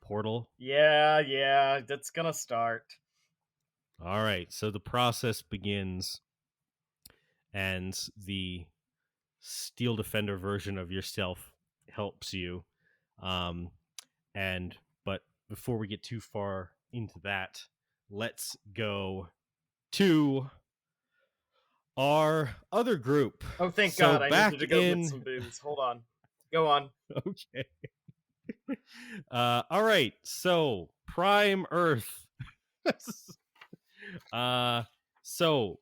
portal? Yeah, that's gonna start. All right. So the process begins, and the Steel Defender version of yourself helps you. But before we get too far into that, let's go to our other group. Oh, thank God! I needed to go get some booze. Hold on. Go on. Okay. All right. So Prime Earth. So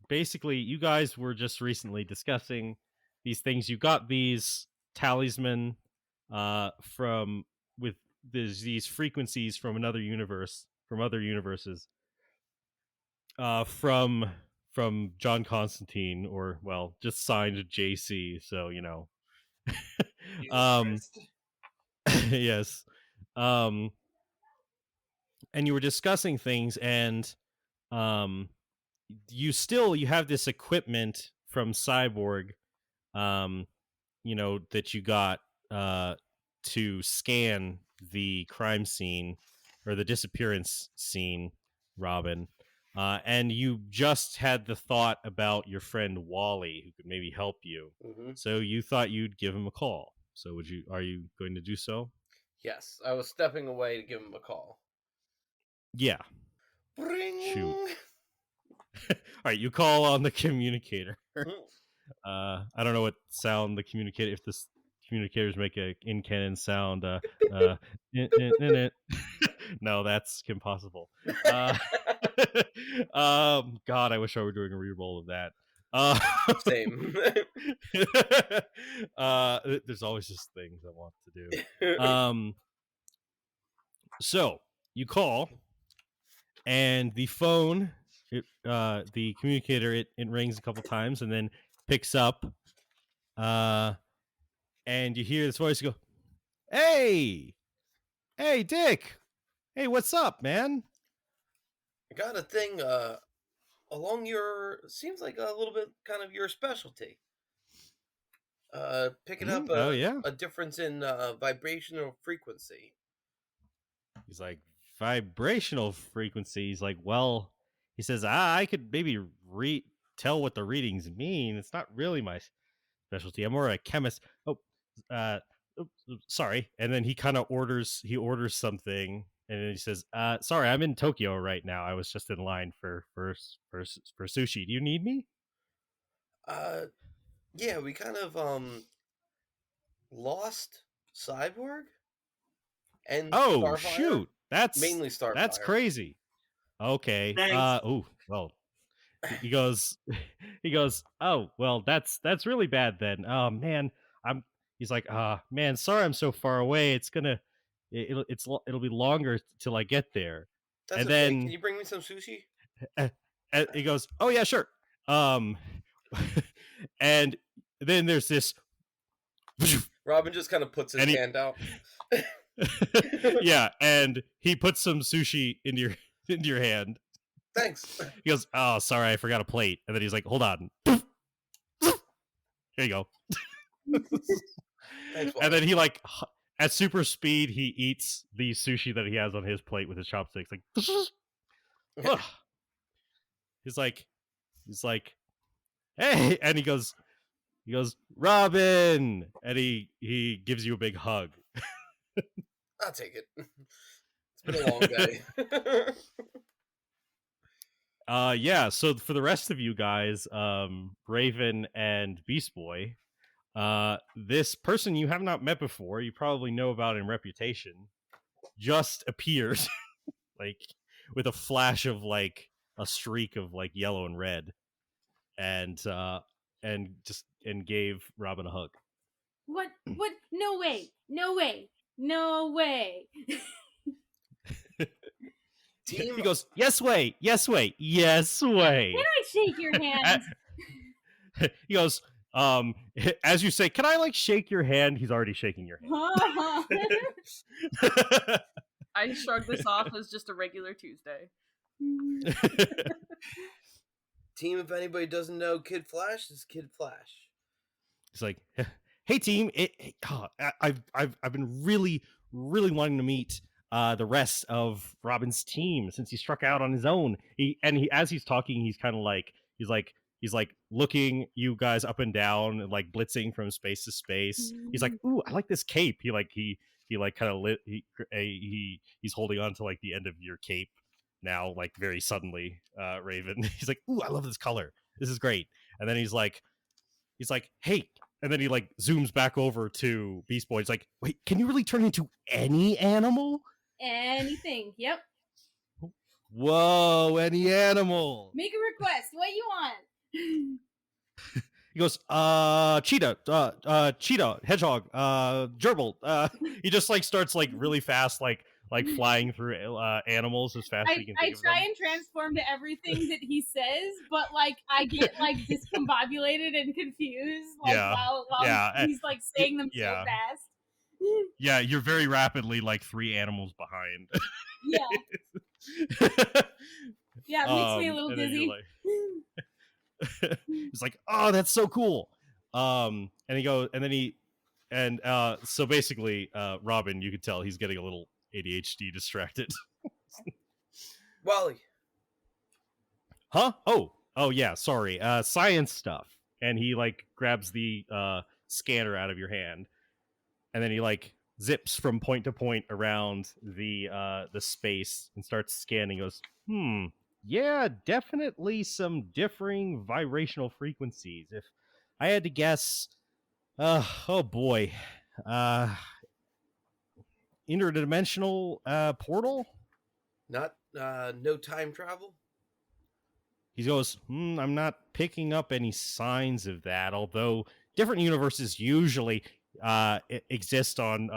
basically, you guys were just recently discussing these things. You got these talisman from with these frequencies from another universe, from other universes, from John Constantine, or well, just signed JC. So you know, yes, and you were discussing things, and you have this equipment from Cyborg, that you got to scan the crime scene or the disappearance scene, Robin. And you just had the thought about your friend Wally, who could maybe help you. Mm-hmm. So you thought you'd give him a call. So are you going to do so? Yes, I was stepping away to give him a call. Yeah. Bring. Shoot. All right, you call on the communicator. I don't know what sound the communicator, if the communicators make a in-canon sound. No, that's impossible. God, I wish I were doing a reroll of that. Same. There's always just things I want to do. So you call, and the phone, the communicator, it rings a couple times and then picks up, and you hear this voice go, hey Dick, hey, what's up, man? I got a thing along your, seems like a little bit kind of your specialty, picking up a difference in vibrational frequency. He's like, vibrational frequency? He's like, well, he says, I could maybe tell what the readings mean. It's not really my specialty. I'm more a chemist. Sorry. And then he kind of orders something, and then he says, sorry, I'm in Tokyo right now. I was just in line for sushi. Do you need me? Yeah, we kind of lost Cyborg and Starfire. Shoot, that's mainly Starfire. That's crazy. Okay. Oh, well. He goes, oh, well, that's really bad then. Oh man, he's like, man, sorry I'm so far away. It's gonna it'll be longer till I get there. That's and okay. Then can you bring me some sushi? And he goes, oh yeah, sure. And then there's this, Robin just kind of puts his hand out. Yeah, and he puts some sushi into your hand. Thanks. He goes, oh, sorry, I forgot a plate. And then he's like, hold on. Here you go. Thanks, and then he, like, at super speed, he eats the sushi that he has on his plate with his chopsticks. Like, he's like, hey, and he goes, Robin, and he gives you a big hug. I'll take it. It's been a long day. Yeah, so for the rest of you guys, Raven and Beast Boy, This person you have not met before, you probably know about in reputation, just appeared like with a flash of like a streak of like yellow and red, and gave Robin a hug. What? No way! No way! No way! He goes, yes way, yes way, yes way. Can I shake your hand? He goes, as you say, can I like shake your hand? He's already shaking your hand. I shrug this off as just a regular Tuesday. Team, if anybody doesn't know Kid Flash, is Kid Flash. He's like, hey team, I've been really wanting to meet the rest of Robin's team since he struck out on his own. He as he's talking, he's kind of like he's like looking you guys up and down and like blitzing from space to space. He's like, ooh, I like this cape. He kind of lit. He's holding on to like the end of your cape now, like very suddenly, Raven. He's like, ooh, I love this color. This is great. And then he's like, hey. And then he like zooms back over to Beast Boy. He's like, wait, can you really turn into any animal? Anything. Yep. Whoa, any animal. Make a request. What you want? He goes, cheetah, hedgehog, gerbil. He just like starts like really fast, like flying through animals as fast as he can think of them. I try and transform to everything that he says, but like I get like discombobulated and confused, like while he's like saying them so fast. Yeah, you're very rapidly like 3 animals behind. Yeah. Yeah, it makes me a little dizzy. He's like, oh, that's so cool. And he goes, so basically, Robin, you could tell he's getting a little ADHD distracted. Wally. Huh? Oh yeah, sorry. Science stuff. And he like grabs the scanner out of your hand, and then he like zips from point to point around the space and starts scanning. He goes, yeah, definitely some differing vibrational frequencies. If I had to guess, oh boy, interdimensional portal? Not no time travel? He goes, I'm not picking up any signs of that, although different universes usually exist on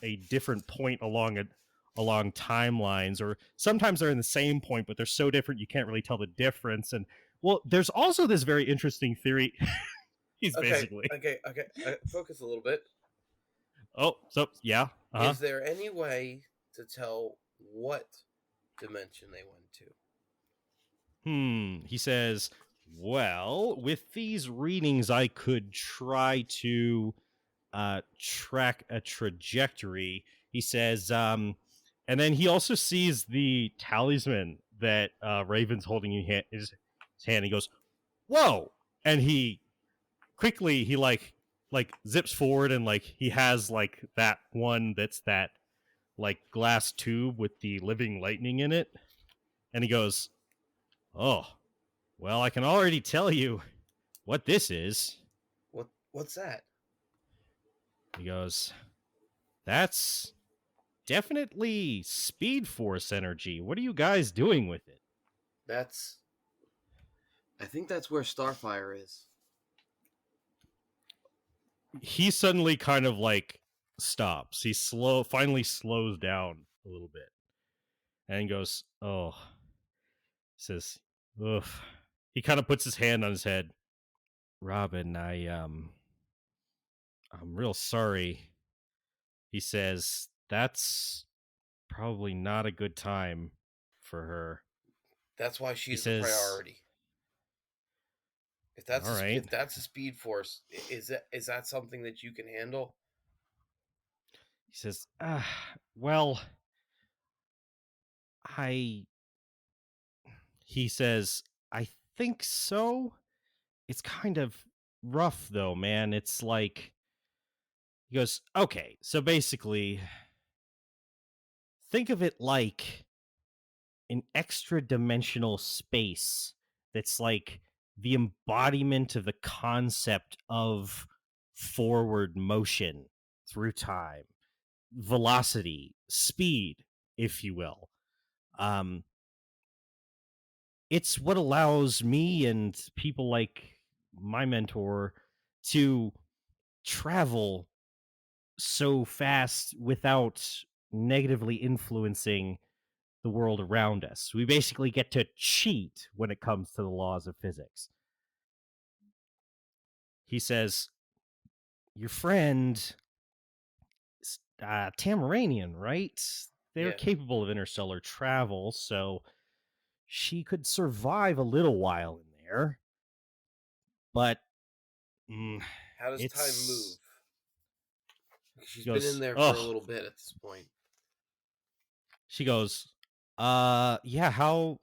a different point along timelines, or sometimes they're in the same point, but they're so different you can't really tell the difference. And well, there's also this very interesting theory. He's basically okay. Focus a little bit. Oh, so yeah. Is there any way to tell what dimension they went to? He says, well, with these readings, I could try to track a trajectory. He says, and then he also sees the talisman that Raven's holding in his hand. He goes, whoa! And he quickly, he like zips forward, and like he has like that one that's that like glass tube with the living lightning in it. And he goes, oh, well, I can already tell you what this is. What's that? He goes, that's definitely Speed Force energy. What are you guys doing with it? I think that's where Starfire is. He suddenly kind of like stops. He finally slows down a little bit. And goes, oh. Says, ugh. He kind of puts his hand on his head. Robin, I'm real sorry. He says, that's probably not a good time for her. That's why she's the priority. If that's a Speed Force, is that something that you can handle? He says, well, he says, I think so. It's kind of rough though, man. It's like, he goes, okay, so basically, think of it like an extra dimensional space that's like the embodiment of the concept of forward motion through time, velocity, speed, if you will. It's what allows me and people like my mentor to travel so fast without negatively influencing the world around us. We basically get to cheat when it comes to the laws of physics. He says, your friend, Tamaranian, right? They're capable of interstellar travel, so she could survive a little while in there. But how does time move? She's been in there for a little bit at this point. She goes, yeah, how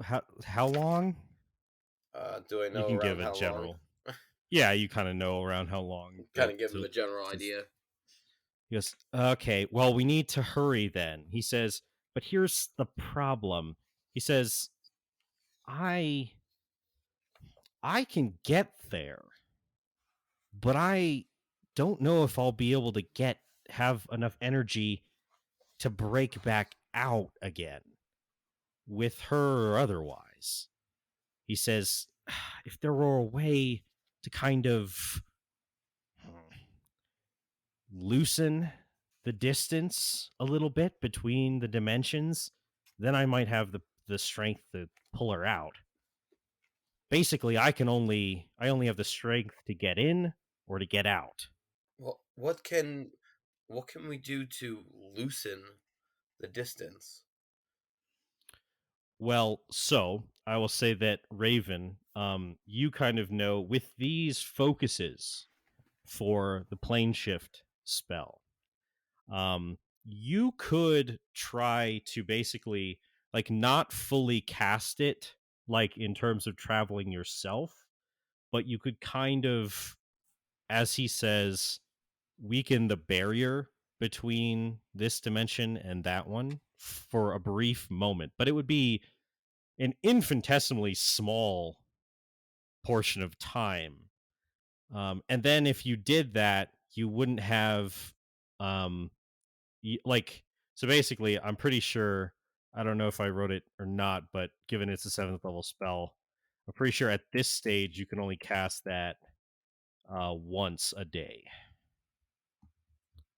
long? Do I know? You can around give how a general. Long? Yeah, you kind of know around how long. Kind of give him the general idea. He goes, okay, well, we need to hurry then. He says, but here's the problem. He says, I can get there, but I don't know if I'll be able to have enough energy to break back out again, with her or otherwise. He says, if there were a way to kind of loosen the distance a little bit between the dimensions, then I might have the strength to pull her out. Basically, I only have the strength to get in or to get out. Well, what can we do to loosen the distance? Well, so I will say that Raven, you kind of know with these focuses for the plane shift spell, you could try to basically like not fully cast it like in terms of traveling yourself, but you could kind of, as he says, weaken the barrier between this dimension and that one for a brief moment. But it would be an infinitesimally small portion of time. And then if you did that, you wouldn't have so basically, I'm pretty sure, I don't know if I wrote it or not, but given it's a 7th level spell, I'm pretty sure at this stage you can only cast that once a day.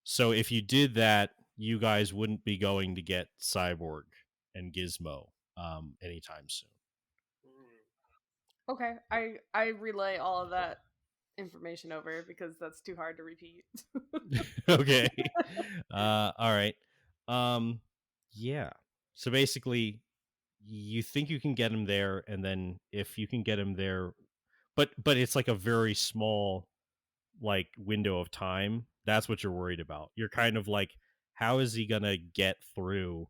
So if you did that, you guys wouldn't be going to get Cyborg and Gizmo anytime soon. Okay, I relay all of that information over because that's too hard to repeat. Okay. All right. Yeah. So basically, you think you can get him there, and then if you can get him there, but it's like a very small like window of time. That's what you're worried about. You're kind of like, how is he gonna get through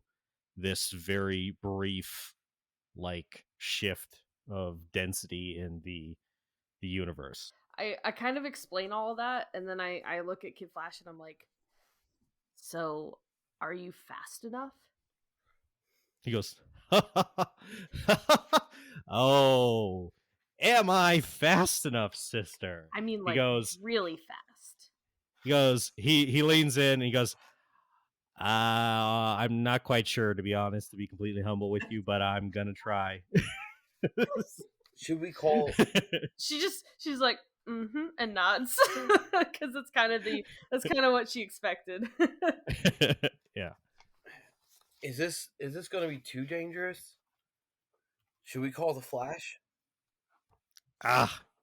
this very brief like shift of density in the universe? I kind of explain all of that, and then I look at Kid Flash and I'm like, so are you fast enough? He goes, oh, am I fast enough, sister? I mean, like, he goes, really fast. He goes, he leans in and he goes, I'm not quite sure, to be honest, to be completely humble with you, but I'm gonna try. Should we call? She's like, and nods because that's kind of what she expected. Yeah. Is this going to be too dangerous? Should we call the Flash?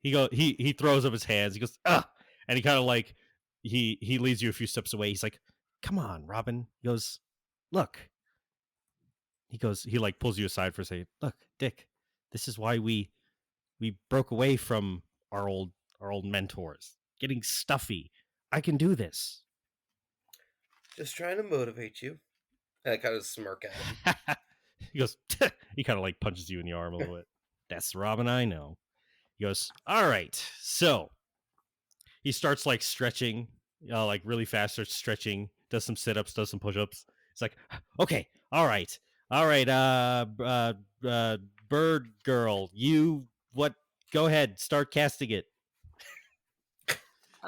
He throws up his hands. He goes, and he kind of like he leads you a few steps away. He's like, come on, Robin. He goes, look. He like pulls you aside for a second. Look, Dick, this is why we broke away from our old mentors. Getting stuffy. I can do this. Just trying to motivate you. And I kind of smirk at him. He goes, he kind of like punches you in the arm a little bit. That's Robin I know. He goes, all right. So he starts like stretching, like really fast, starts stretching, does some sit-ups, does some push-ups. It's like, okay, all right, bird girl, go ahead, start casting it.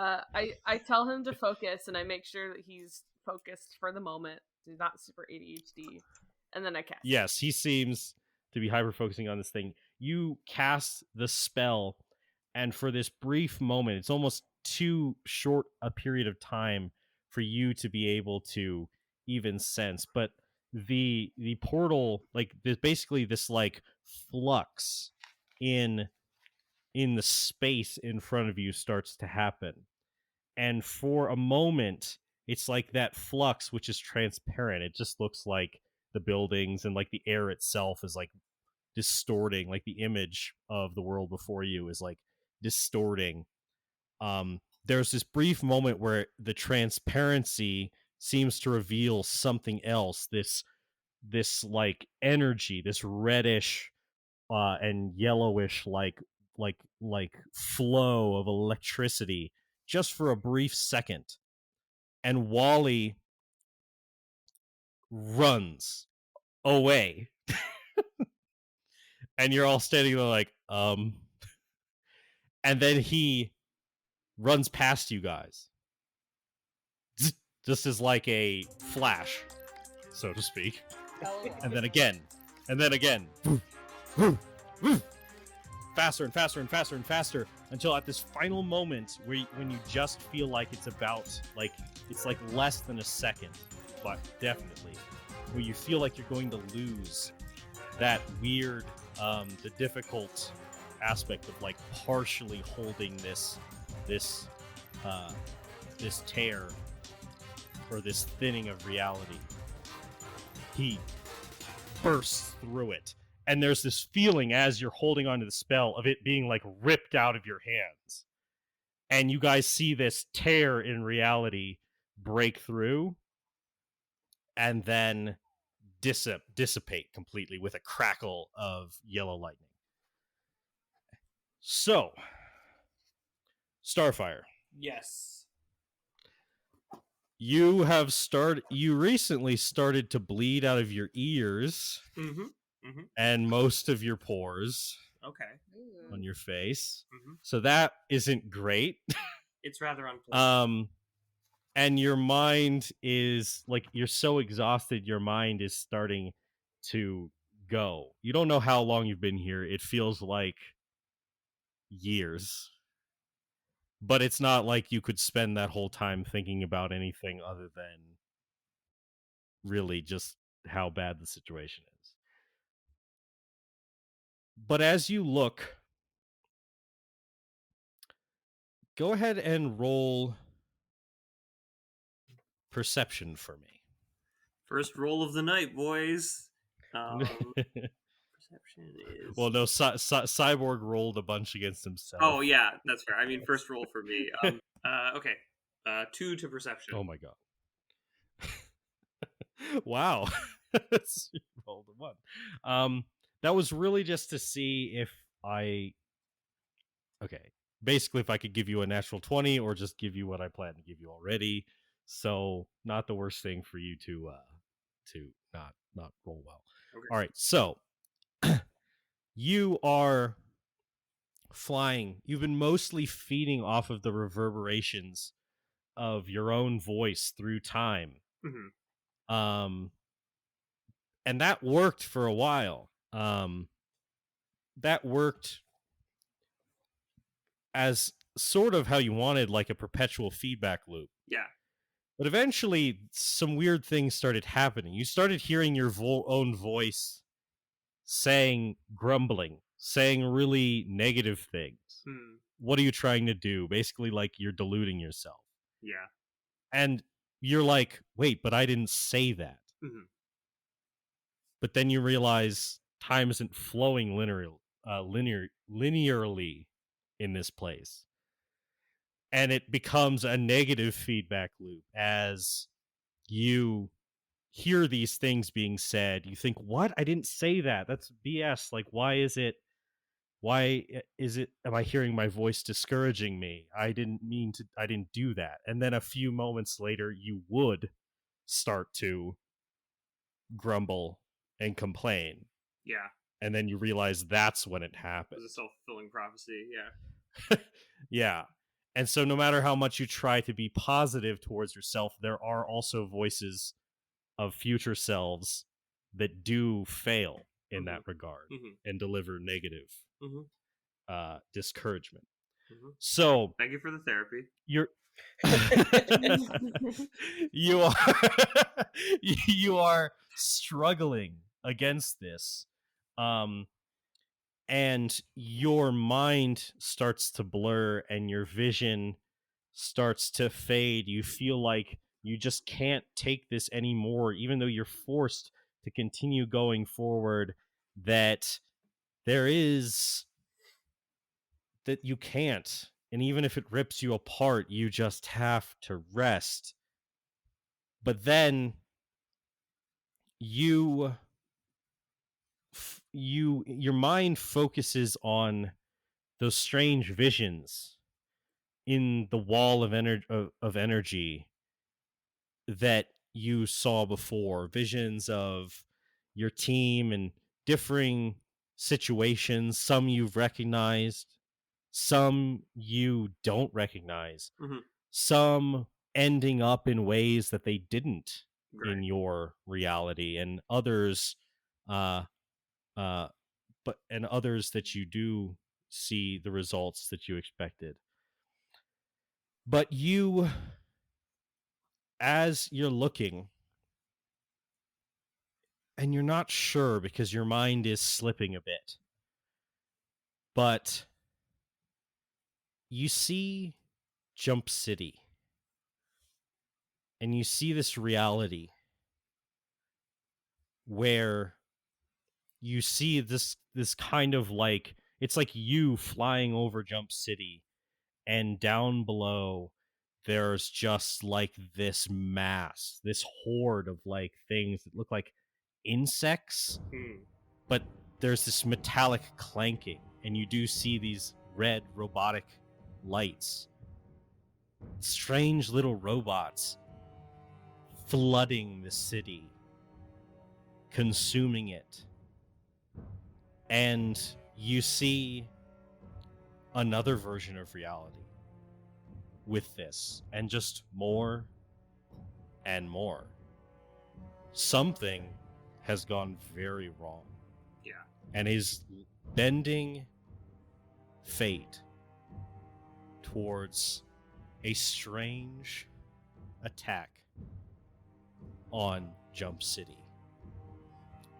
I tell him to focus, and I make sure that he's focused for the moment. He's not super ADHD, and then I cast. Yes, he seems to be hyper focusing on this thing. You cast the spell, and for this brief moment, it's almost too short a period of time for you to be able to even sense. But the portal, like there's basically this like flux in the space in front of you starts to happen. And for a moment, it's like that flux, which is transparent. It just looks like the buildings and like the air itself is like distorting, like the image of the world before you is like distorting. There's this brief moment where the transparency seems to reveal something else, this like energy, this reddish and yellowish like flow of electricity just for a brief second. And Wally runs away. And you're all standing there like, and then he runs past you guys. Just as like a flash, so to speak. And then again. And then again. Faster and faster and faster and faster until at this final moment when you just feel like it's about, like, it's like less than a second, but definitely, where you feel like you're going to lose that weird, the difficult aspect of like partially holding this tear or this thinning of reality. He bursts through it. And there's this feeling as you're holding onto the spell of it being like ripped out of your hands. And you guys see this tear in reality break through and then dissipate completely with a crackle of yellow lightning. So, Starfire. Yes. You recently started to bleed out of your ears. Mm-hmm. And most of your pores. Okay. On your face. So that isn't great. It's rather unpleasant. And your mind is like, you're so exhausted, your mind is starting to go. You don't know how long you've been here. It feels like years. But it's not like you could spend that whole time thinking about anything other than really just how bad the situation is. But as you look, go ahead and roll perception for me. First roll of the night, boys. Perception is... Well, no, Cyborg rolled a bunch against himself. Oh, yeah, that's fair. I mean, first roll for me. Okay. 2 to perception. Oh, my God. Wow. You rolled a 1. That was really just to see if basically if I could give you a natural 20 or just give you what I plan to give you already. So not the worst thing for you to not roll well. Okay. All right, so you are flying. You've been mostly feeding off of the reverberations of your own voice through time. And that worked for a while. That worked as sort of how you wanted, like a perpetual feedback loop. Yeah. But eventually, some weird things started happening. You started hearing your own voice grumbling, saying really negative things. What are you trying to do? Basically, like, you're deluding yourself. Yeah. And you're like, wait, but I didn't say that. But then you realize time isn't flowing linearly in this place. And it becomes a negative feedback loop as you hear these things being said. You think, what? I didn't say that. That's BS. Like, why is it, am I hearing my voice discouraging me? I didn't do that. And then a few moments later, you would start to grumble and complain. Yeah. And then you realize that's when it happens. It was a self-fulfilling prophecy, yeah. Yeah. And so no matter how much you try to be positive towards yourself, there are also voices of future selves that do fail in that regard and deliver negative discouragement. So thank you for the therapy. You are struggling against this, and your mind starts to blur and your vision starts to fade. You feel like you just can't take this anymore, even though you're forced to continue going forward. That you can't, and even if it rips you apart, you just have to rest. But then your mind focuses on those strange visions in the wall of energy that you saw before, visions of your team and differing situations. Some you've recognized, some you don't recognize, some ending up in ways that they didn't in your reality, and others and others that you do see the results that you expected. But you, as you're looking, and you're not sure because your mind is slipping a bit, but you see Jump City, and you see this reality where you see this kind of like, it's like you flying over Jump City, and down below there's just like this mass, this horde of like things that look like insects, but there's this metallic clanking, and you do see these red robotic lights, strange little robots flooding the city, consuming it. And you see another version of reality with this, and just more and more. Something has gone very wrong. Yeah. And is bending fate towards a strange attack on Jump City.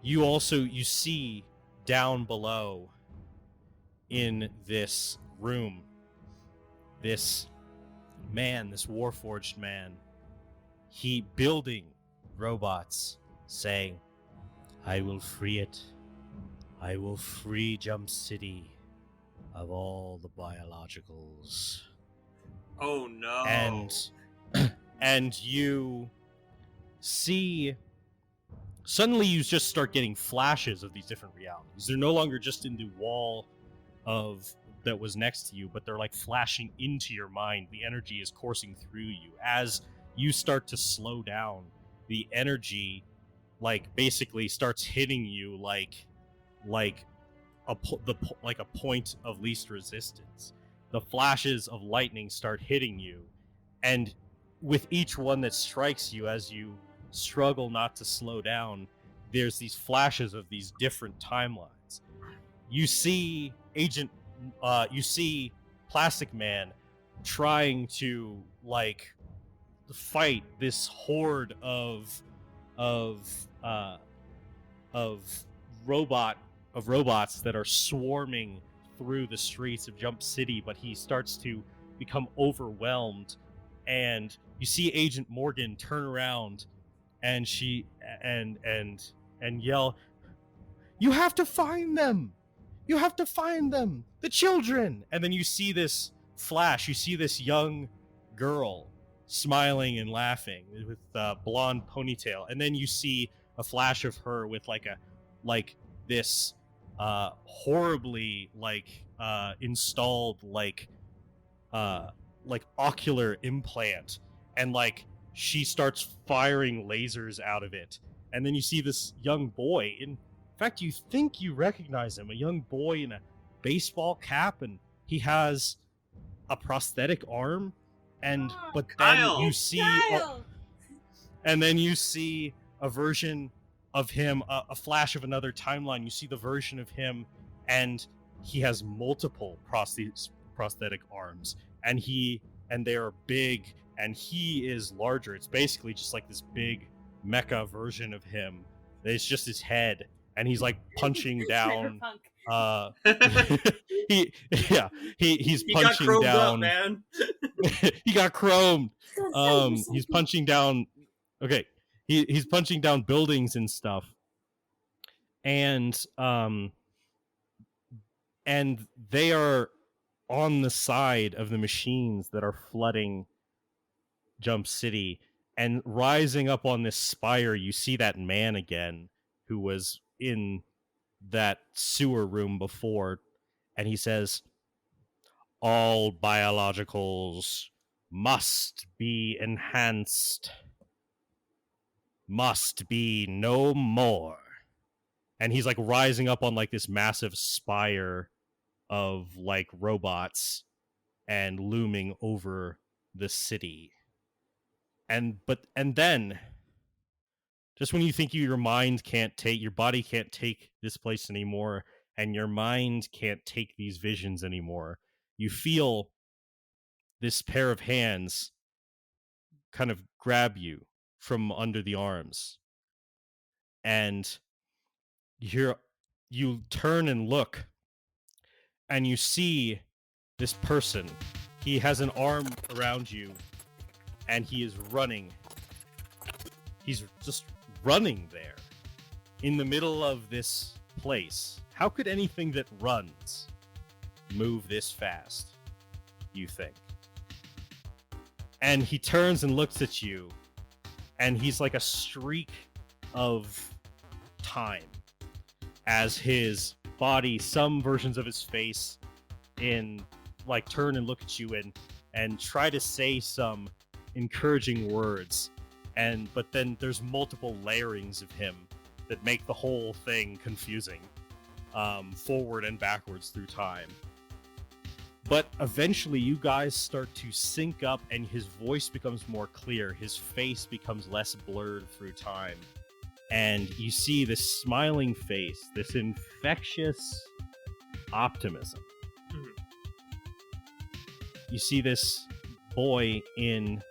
You see down below in this room, this warforged man, he building robots, saying, "I will free it. I will free Jump City of all the biologicals." Oh no. And you see, suddenly you just start getting flashes of these different realities. They're no longer just in the wall that was next to you, but they're like flashing into your mind. The energy is coursing through you. As you start to slow down, the energy like basically starts hitting you like a point of least resistance. The flashes of lightning start hitting you, and with each one that strikes you, as you struggle not to slow down, there's these flashes of these different timelines. You see you see Plastic Man trying to like fight this horde of robots that are swarming through the streets of Jump City, but he starts to become overwhelmed, and you see Agent Morgan turn around and she and yell, "You have to find them! You have to find them! The children!" And then you see this flash, you see this young girl smiling and laughing with a blonde ponytail, and then you see a flash of her with this horribly installed ocular implant, and she starts firing lasers out of it. And then you see this young boy, in fact you think you recognize him, a young boy in a baseball cap, and he has a prosthetic arm, but Kyle! then you see and then you see a version of him, a flash of another timeline. You see the version of him, and he has multiple prosthetic arms, and they are big, and he is larger. It's basically just like this big mecha version of him. It's just his head, and he's like punching down. He's He punching got chromed down. up, man. He got chromed. He's punching down. Okay, he's punching down buildings and stuff, and they are on the side of the machines that are flooding Jump City, and rising up on this spire, you see that man again who was in that sewer room before, and he says, "All biologicals must be enhanced, must be no more." And he's like rising up on like this massive spire of like robots and looming over the city. And then just when you think your body can't take this place anymore, and your mind can't take these visions anymore, you feel this pair of hands kind of grab you from under the arms, and you turn and look, and you see this person. He has an arm around you, and he is running. He's just running there in the middle of this place. How could anything that runs move this fast, you think? And he turns and looks at you, and he's like a streak of time as his body, some versions of his face turn and look at you and try to say some encouraging words, but then there's multiple layerings of him that make the whole thing confusing, forward and backwards through time. But eventually you guys start to sync up, and his voice becomes more clear, his face becomes less blurred through time, and you see this smiling face, this infectious optimism. You see this boy in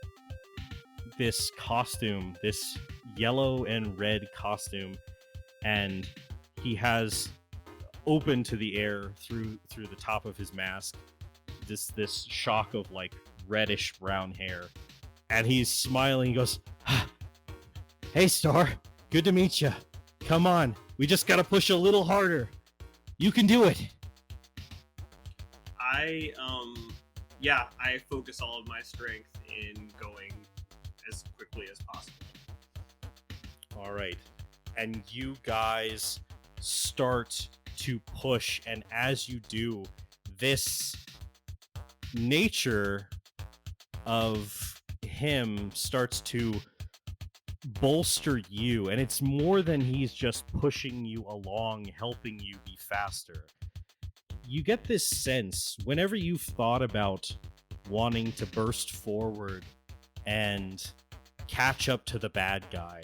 this costume, this yellow and red costume, and he has open to the air through the top of his mask this shock of like reddish brown hair, and he's smiling. He goes, "Hey Star, good to meet you. Come on, we just gotta push a little harder. You can do it." I focus all of my strength in going as quickly as possible. All right. And you guys start to push, and as you do, this nature of him starts to bolster you, and it's more than he's just pushing you along, helping you be faster. You get this sense whenever you've thought about wanting to burst forward and catch up to the bad guy,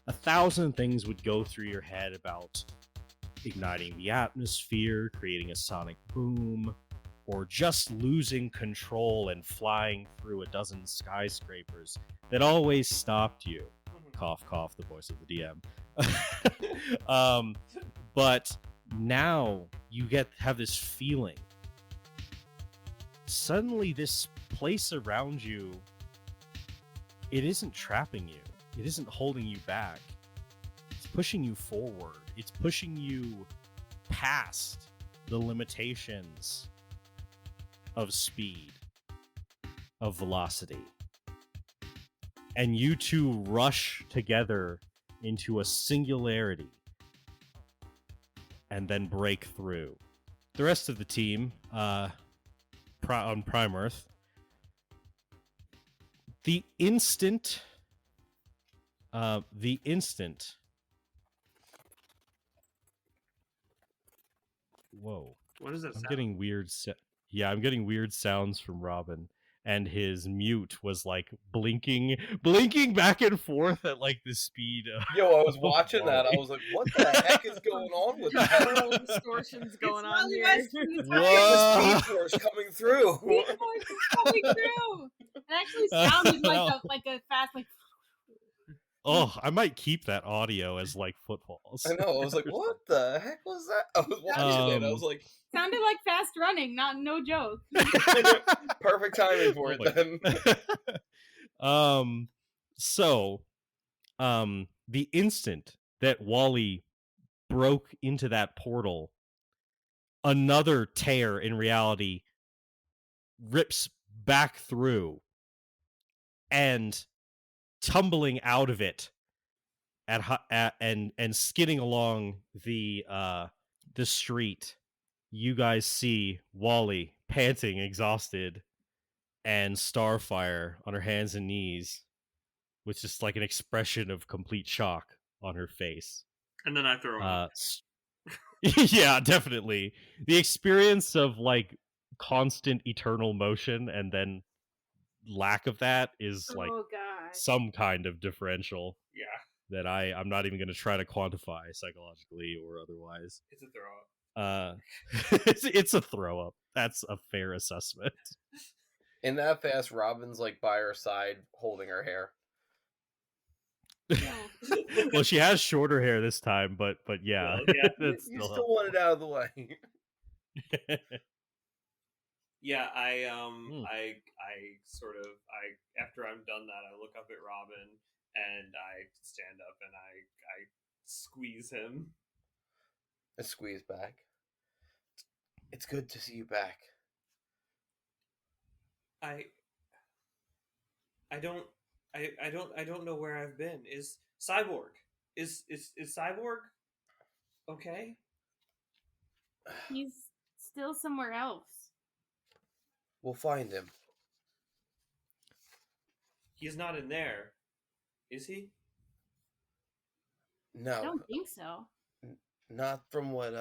1,000 things would go through your head about igniting the atmosphere, creating a sonic boom, or just losing control and flying through a dozen skyscrapers that always stopped you. Cough, cough, the voice of the DM. But now you have this feeling. Suddenly this place around you, it isn't trapping you. It isn't holding you back. It's pushing you forward. It's pushing you past the limitations of speed, of velocity. And you two rush together into a singularity and then break through. The rest of the team on Prime Earth, the instant whoa, What is that? I'm getting weird Yeah, I'm getting weird sounds from Robin, and his mute was like blinking back and forth at like the speed of Yo, I was watching that. I was like, what the heck is going on with that? Little distortions going on Wally here. West from the The Speed Force coming through. Speed Force is coming through. It actually sounded like a fast like. Oh, I might keep that audio as like footfalls. I know. I was like, what the heck was that? I was watching it. I was like, sounded like fast running. No joke. perfect timing for it then. The instant that Wally broke into that portal, another tear in reality rips back through, and tumbling out of it and skidding along the street, you guys see Wally panting, exhausted, and Starfire on her hands and knees with just like an expression of complete shock on her face. And then I throw him. Yeah, definitely. The experience of like constant eternal motion and then lack of that is like some kind of differential. Yeah. That I'm not even going to try to quantify psychologically or otherwise. It's a throw up. It's a throw up. That's a fair assessment. In that fast, Robin's like by her side holding her hair. Well, she has shorter hair this time, but yeah, well, yeah. You still want it out of the way. Yeah, I sort of after I'm done that, I look up at Robin and I stand up and I squeeze him. I squeeze back. It's good to see you back. I don't know where I've been. Is Cyborg Cyborg okay? He's still somewhere else. We'll find him. He's not in there, is he? No. I don't think so. Not from what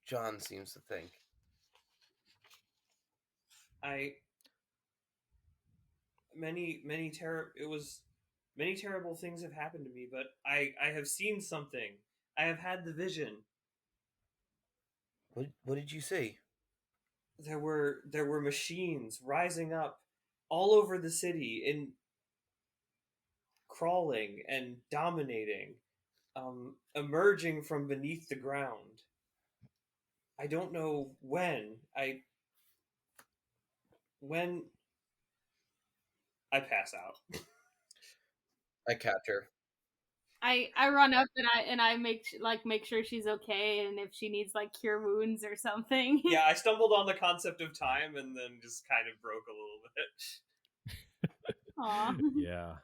John seems to think. Many terrible things have happened to me, but I have seen something. I have had the vision. What did you see? There were machines rising up all over the city and crawling and dominating, emerging from beneath the ground. I don't know when. I pass out. I catch her. I run up and I make sure she's okay, and if she needs like cure wounds or something. Yeah, I stumbled on the concept of time and then just kind of broke a little bit. Aww. Yeah.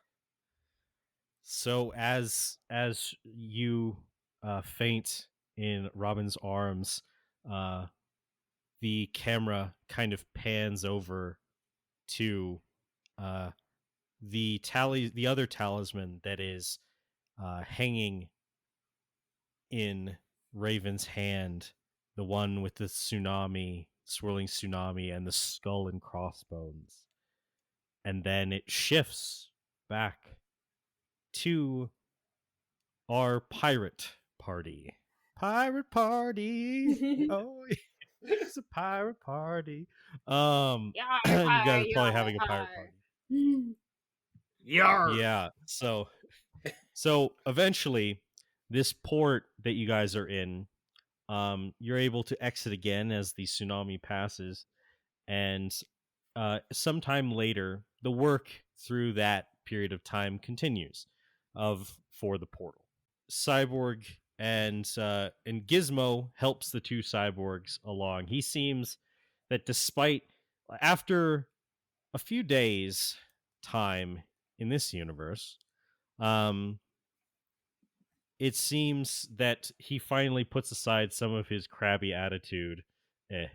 So as you faint in Robin's arms, the camera kind of pans over to the other talisman that is hanging in Raven's hand, the one with the swirling tsunami, and the skull and crossbones. And then it shifts back to our pirate party. Pirate party. Oh, it's a pirate party. You guys are probably having a pirate party. Yarr. Yeah. So eventually, this port that you guys are in, you're able to exit again as the tsunami passes, and sometime later, the work through that period of time continues for the portal. Cyborg and Gizmo helps the two cyborgs along. He seems that after a few days time in this universe, it seems that he finally puts aside some of his crabby attitude, and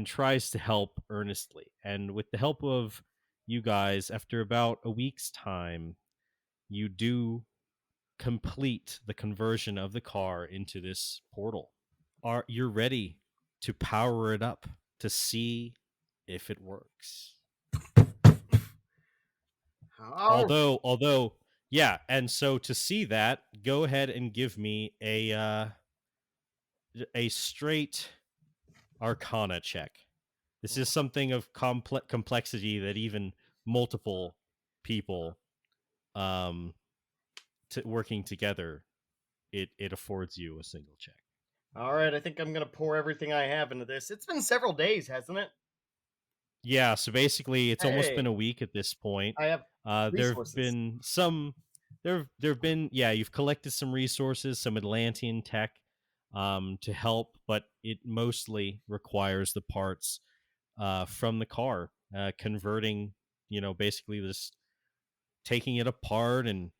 tries to help earnestly. And with the help of you guys, after about a week's time, you do complete the conversion of the car into this portal. you're ready to power it up to see if it works. Although, yeah, and so to see that, go ahead and give me a straight Arcana check. This is something of complexity that even multiple people working together, it affords you a single check. All right, I think I'm going to pour everything I have into this. It's been several days, hasn't it? Yeah, so basically it's almost been a week at this point. I have resources. There've been you've collected some resources, some Atlantean tech to help, but it mostly requires the parts from the car, converting, basically this, taking it apart and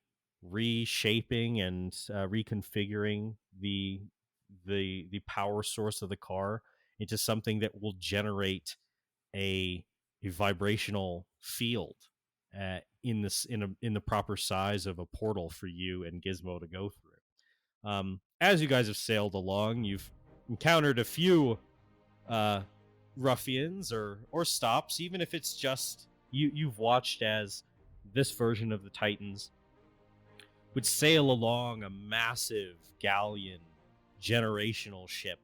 reshaping and reconfiguring the power source of the car into something that will generate a vibrational field in the proper size of a portal for you and Gizmo to go through. As you guys have sailed along, you've encountered a few ruffians or stops, even if it's just you've watched as this version of the Titans would sail along a massive galleon generational ship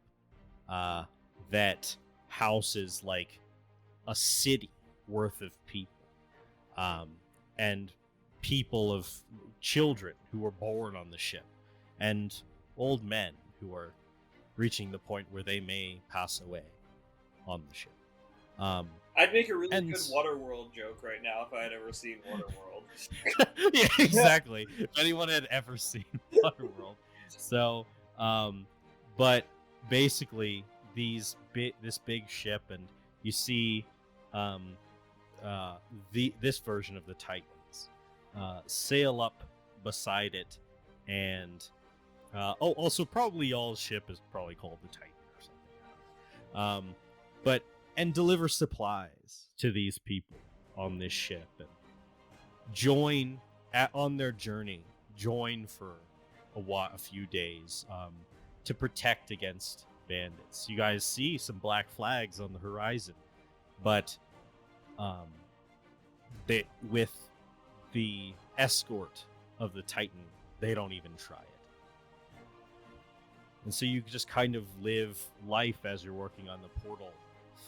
that houses like a city worth of people, and people of children who were born on the ship, and old men who are reaching the point where they may pass away on the ship. I'd make a really good Waterworld joke right now if I had ever seen Waterworld. Yeah, exactly. If anyone had ever seen Waterworld. So, but basically, this big ship, and you see this version of the Titans sail up beside it, and also probably y'all's ship is probably called the Titan or something. And deliver supplies to these people on this ship, and join on their journey. Join for a few days to protect against bandits. You guys see some black flags on the horizon, but with the escort of the Titan, they don't even try it. And so you just kind of live life as you're working on the portal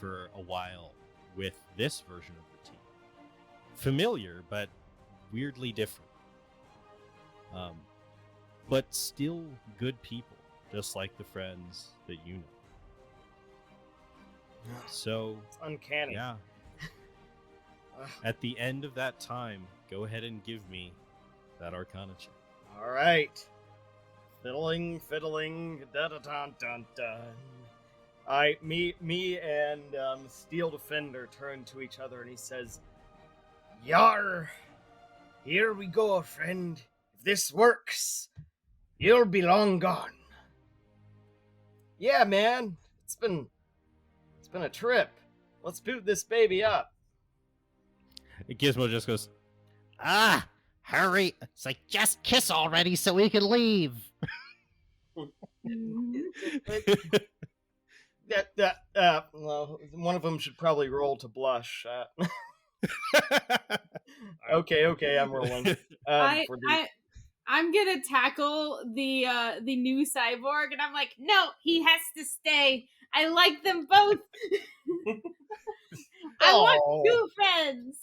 for a while with this version of the team. Familiar, but weirdly different. But still good people, just like the friends that you know. So it's uncanny. Yeah. At the end of that time, go ahead and give me that Arcana check. All right. Fiddling, da-da-dun-dun-dun. Me and Steel Defender turn to each other, and he says, "Yar, here we go, friend. If this works, you'll be long gone." Yeah, man, it's been a trip. Let's boot this baby up. Gizmo just goes, hurry! It's like, just kiss already so we can leave. Well, one of them should probably roll to blush. Okay, I'm rolling. I'm gonna tackle the new cyborg, and I'm like, no, he has to stay. I like them both. I want two friends.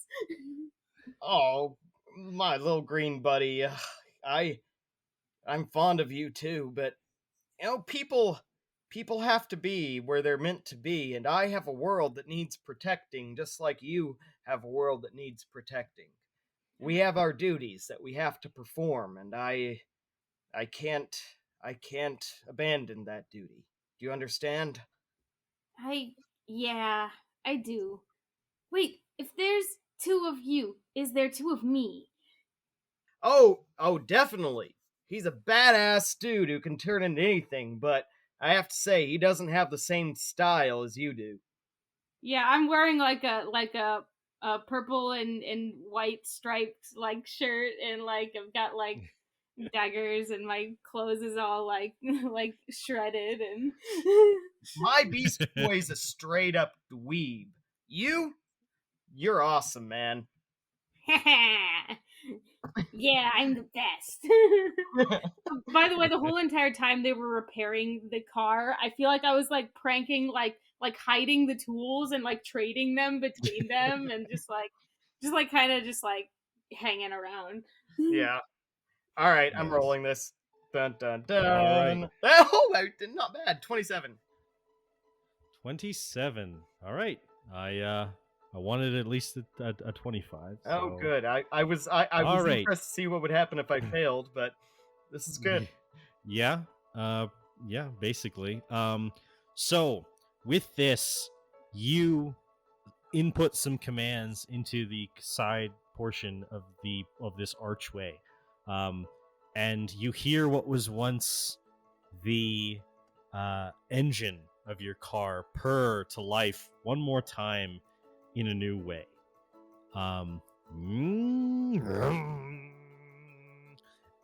Oh, my little green buddy. I'm fond of you too, but people have to be where they're meant to be, and I have a world that needs protecting, just like you have a world that needs protecting. We have our duties that we have to perform, and I can't abandon that duty. Do you understand? Yeah, I do. Wait, if there's two of you, is there two of me? Oh, definitely. He's a badass dude who can turn into anything, but I have to say, he doesn't have the same style as you do. Yeah, I'm wearing like a purple and white striped like shirt, and like I've got like daggers, and my clothes is all like shredded and. My Beast Boy's a straight up dweeb. You're awesome, man. Yeah, I'm the best. By the way, the whole entire time they were repairing the car, I feel like I was like pranking, like hiding the tools and like trading them between them, and just kind of hanging around. Yeah. All right, I'm Nice. rolling this. Dun dun dun. All right. Oh, not bad. 27. 27. All right. I wanted at least a 25. Oh, so- good. I was All right. impressed to see what would happen if I failed, but this is good. Yeah. Yeah, basically. So with this, you input some commands into the side portion of this archway. And you hear what was once the engine of your car purr to life one more time in a new way.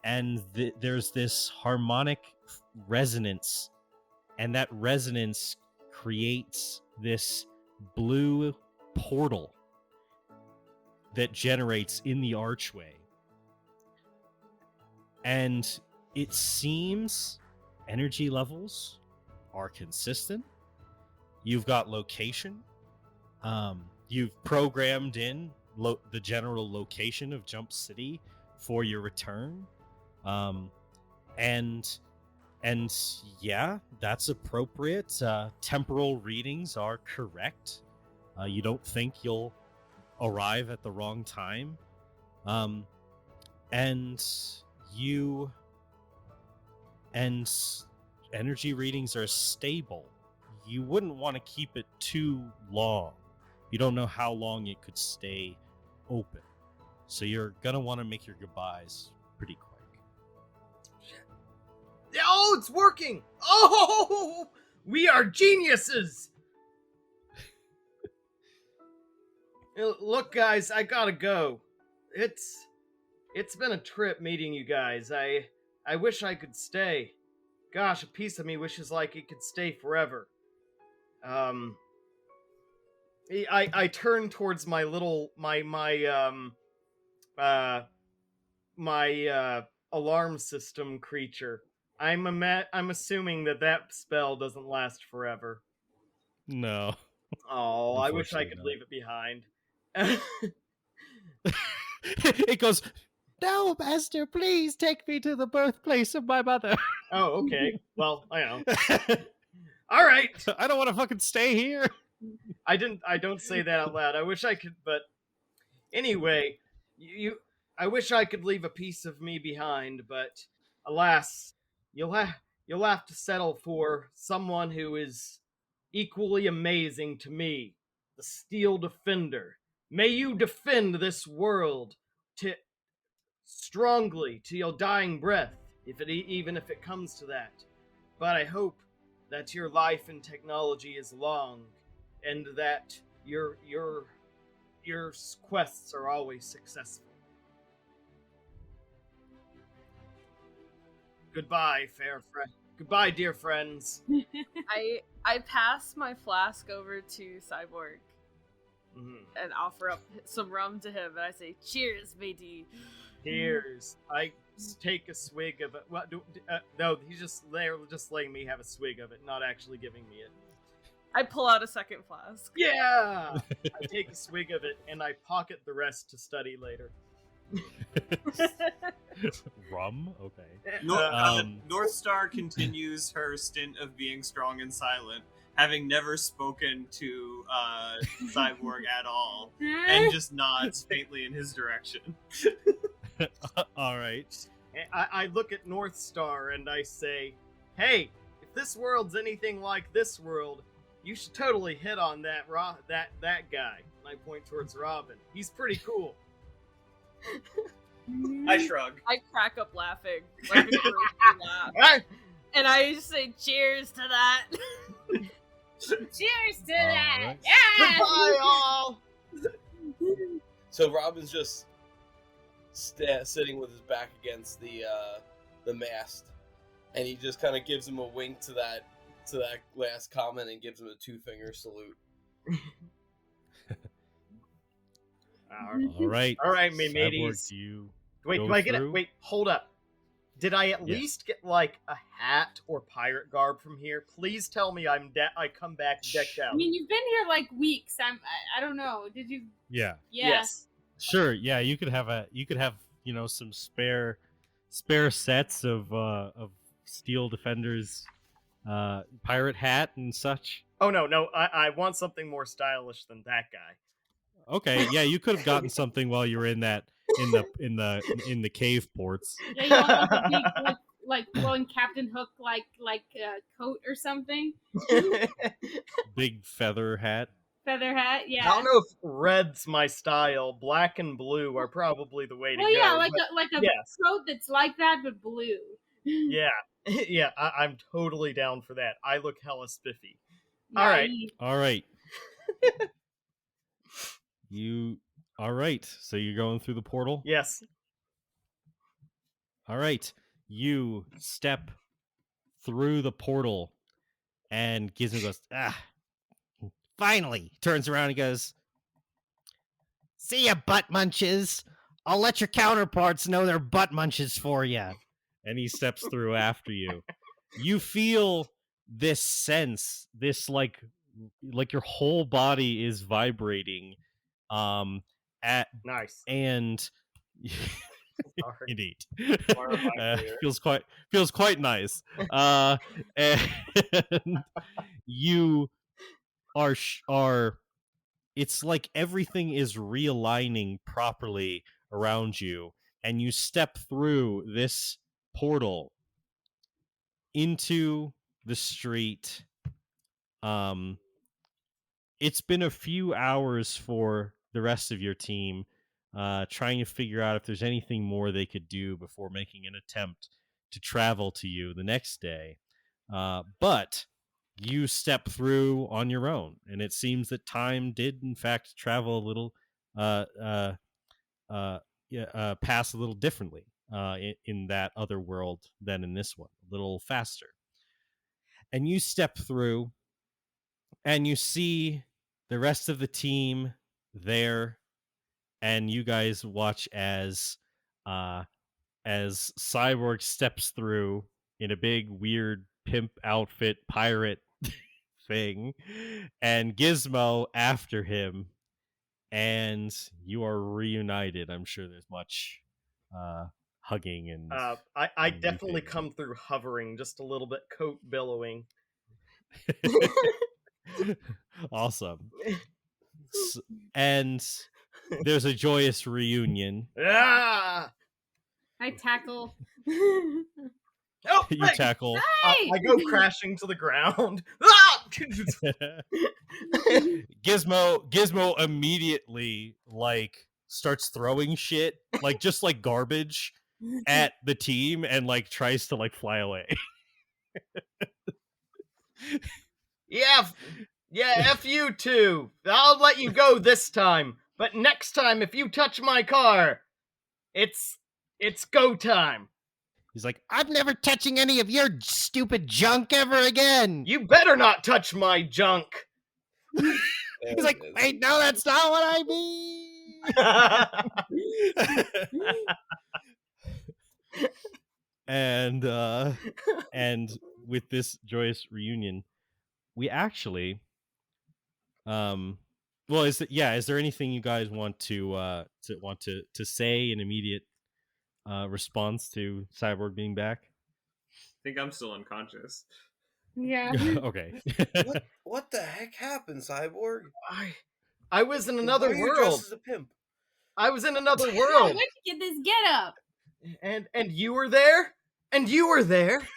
And there's this harmonic resonance, and that resonance creates this blue portal that generates in the archway. And it seems energy levels are consistent. You've got location. You've programmed in the general location of Jump City for your return. And yeah, that's appropriate. Temporal readings are correct. You don't think you'll arrive at the wrong time. And energy readings are stable. You wouldn't want to keep it too long. You don't know how long it could stay open. So you're going to want to make your goodbyes pretty quick. Oh, it's working! Oh, we are geniuses! Look, guys, I gotta go. It's been a trip meeting you guys. I wish I could stay. Gosh, a piece of me wishes like it could stay forever. I turn towards my alarm system creature. I'm assuming that spell doesn't last forever. No. Oh, I wish I could leave it behind. It goes, "No, master, please take me to the birthplace of my mother." Oh, okay. Well, I know. All right. I don't want to fucking stay here. I don't say that out loud. I wish I could, but anyway, I wish I could leave a piece of me behind, but alas, you'll have to settle for someone who is equally amazing to me, the Steel Defender. May you defend this world strongly to your dying breath, even if it comes to that. But I hope that your life in technology is long, and that your quests are always successful. Goodbye, fair friend. Goodbye, dear friends. I pass my flask over to Cyborg and offer up some rum to him, and I say, "Cheers, matey." Cheers. I take a swig of it. What? No, he's just letting me have a swig of it, not actually giving me it. I pull out a second flask. Yeah! I take a swig of it, and I pocket the rest to study later. Rum? Okay. North Star continues her stint of being strong and silent, having never spoken to Cyborg at all, and just nods faintly in his direction. All right. I look at North Star and I say, "Hey, if this world's anything like this world, you should totally hit on that guy." And I point towards Robin. He's pretty cool. I shrug. I crack up laughing, like a crazy laugh, and I just say, "Cheers to that." Cheers to that! Right. Yeah! Goodbye, all! So Robin's just sitting with his back against the mast, and he just kind of gives him a wink to that last comment and gives him a 2-finger salute. All right. All right, Cyborg, mateys. do you Wait, go do I get it? through? Wait, hold up. Did I at Yes. least get like a hat or pirate garb from here? Please tell me I come back decked out. I mean, you've been here like weeks. I don't know. Did you? Yeah. Yeah. Yes. Sure. Yeah, you could have some spare sets of Steel Defender's pirate hat and such. Oh no, I want something more stylish than that guy. Okay, yeah, you could have gotten something while you were in the cave ports. Yeah, you want like a big like flowing Captain Hook like coat or something. Big feather hat. Feather hat, yeah. I don't know if red's my style. Black and blue are probably the way to Well, go. yeah, like but a yes. coat that's like that but blue. Yeah, yeah, I'm totally down for that. I look hella spiffy. Naive. All right. All right. So you're going through the portal? Yes. All right. You step through the portal, and Gizmo goes, Finally, turns around and goes, "See ya, butt munches. I'll let your counterparts know they're butt munches for ya." And he steps through after you. You feel this sense, this like your whole body is vibrating. Nice. And indeed, Horrifying. feels quite nice. And you are it's like everything is realigning properly around you, and you step through this portal into the street. It's been a few hours for the rest of your team, trying to figure out if there's anything more they could do before making an attempt to travel to you the next day. But you step through on your own, and it seems that time did in fact travel a little pass a little differently in that other world than in this one, a little faster. And you step through, and you see the rest of the team there, and you guys watch as Cyborg steps through in a big weird pimp outfit pirate thing, and Gizmo after him, and you are reunited. I'm sure there's much hugging and I definitely come through hovering just a little bit, coat billowing. Awesome. And there's a joyous reunion. Ah! I tackle. Oh, You tackle. I go crashing to the ground. Ah! Gizmo immediately like starts throwing shit, like just like garbage at the team, and like tries to like fly away. Yeah, F you two. I'll let you go this time. But next time, if you touch my car, it's go time. He's like, "I'm never touching any of your stupid junk ever again." You better not touch my junk. He's like, "Wait, no, that's not what I mean." and with this joyous reunion, we actually well, is there anything you guys want to say in immediate response to Cyborg being back? I think I'm still unconscious. Yeah. Okay. What the heck happened, Cyborg? I was in another Why are you world. dressed as a pimp? I was in another Yeah, world. where'd you get this get up? And you were there? And you were there?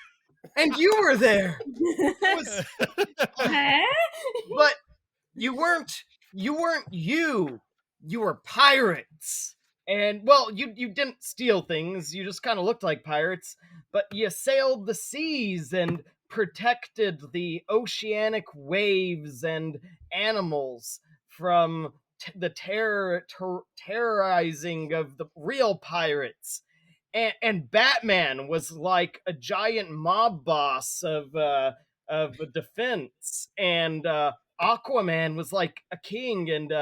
And you were there. Huh? But you weren't you. You were pirates. And well, you didn't steal things. You just kind of looked like pirates, but you sailed the seas and protected the oceanic waves and animals from terrorizing of the real pirates. And Batman was like a giant mob boss of defense, and Aquaman was like a king, and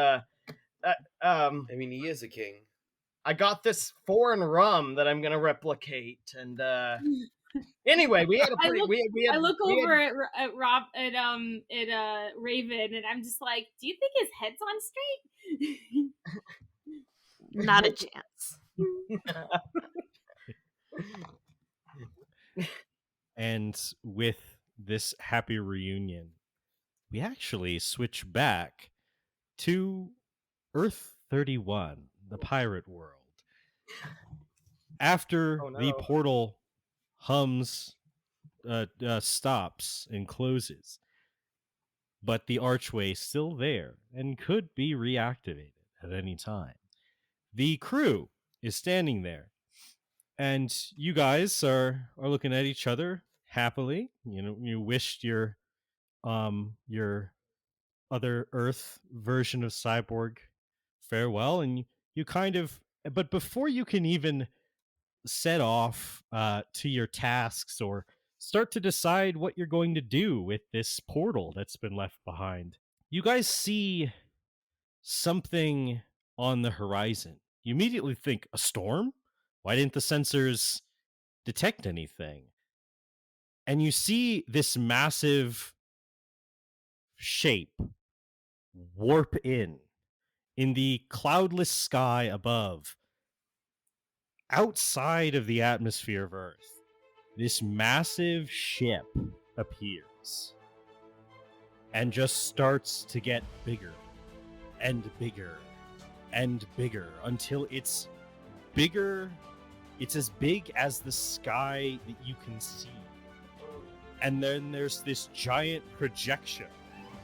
I mean, he is a king. I got this foreign rum that I'm gonna replicate, and anyway, we had a pretty. I look over at Rob at Raven, and I'm just like, do you think his head's on straight? Not a chance. And with this happy reunion, we actually switch back to Earth 31, the pirate world. After the portal hums, stops, and closes, but the archway is still there and could be reactivated at any time. The crew is standing there, and you guys are looking at each other happily. You know, you wished your other Earth version of Cyborg farewell, and you kind of, but before you can even set off to your tasks or start to decide what you're going to do with this portal that's been left behind, you guys see something on the horizon. You immediately think, a storm? Why didn't the sensors detect anything? And you see this massive shape warp in the cloudless sky above. Outside of the atmosphere of Earth, this massive ship appears and just starts to get bigger and bigger and bigger until it's bigger. It's as big as the sky that you can see. And then there's this giant projection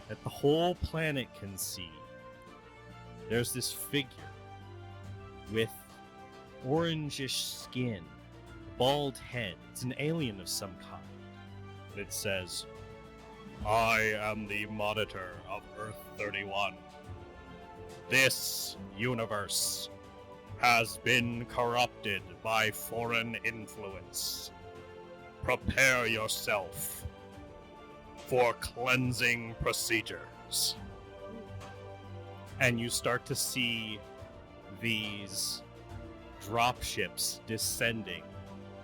that the whole planet can see. There's this figure with orangish skin, bald head. It's an alien of some kind. It says, "I am the monitor of Earth 31. This universe has been corrupted by foreign influence. Prepare yourself for cleansing procedures." And you start to see these dropships descending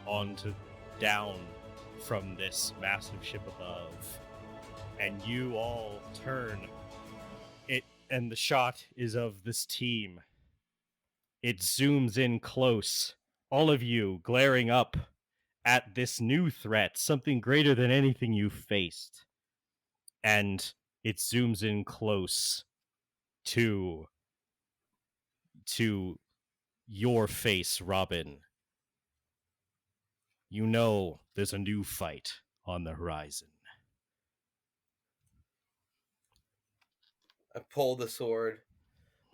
onto down from this massive ship above. And you all turn it, and the shot is of this team. It zooms in close, all of you glaring up at this new threat, something greater than anything you faced. And it zooms in close to your face, Robin. You know there's a new fight on the horizon. I pull the sword.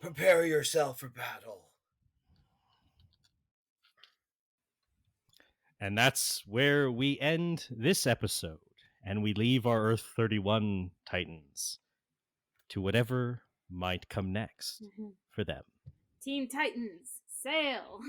Prepare yourself for battle. And that's where we end this episode. And we leave our Earth 31 Titans to whatever might come next for them. Team Titans, sail!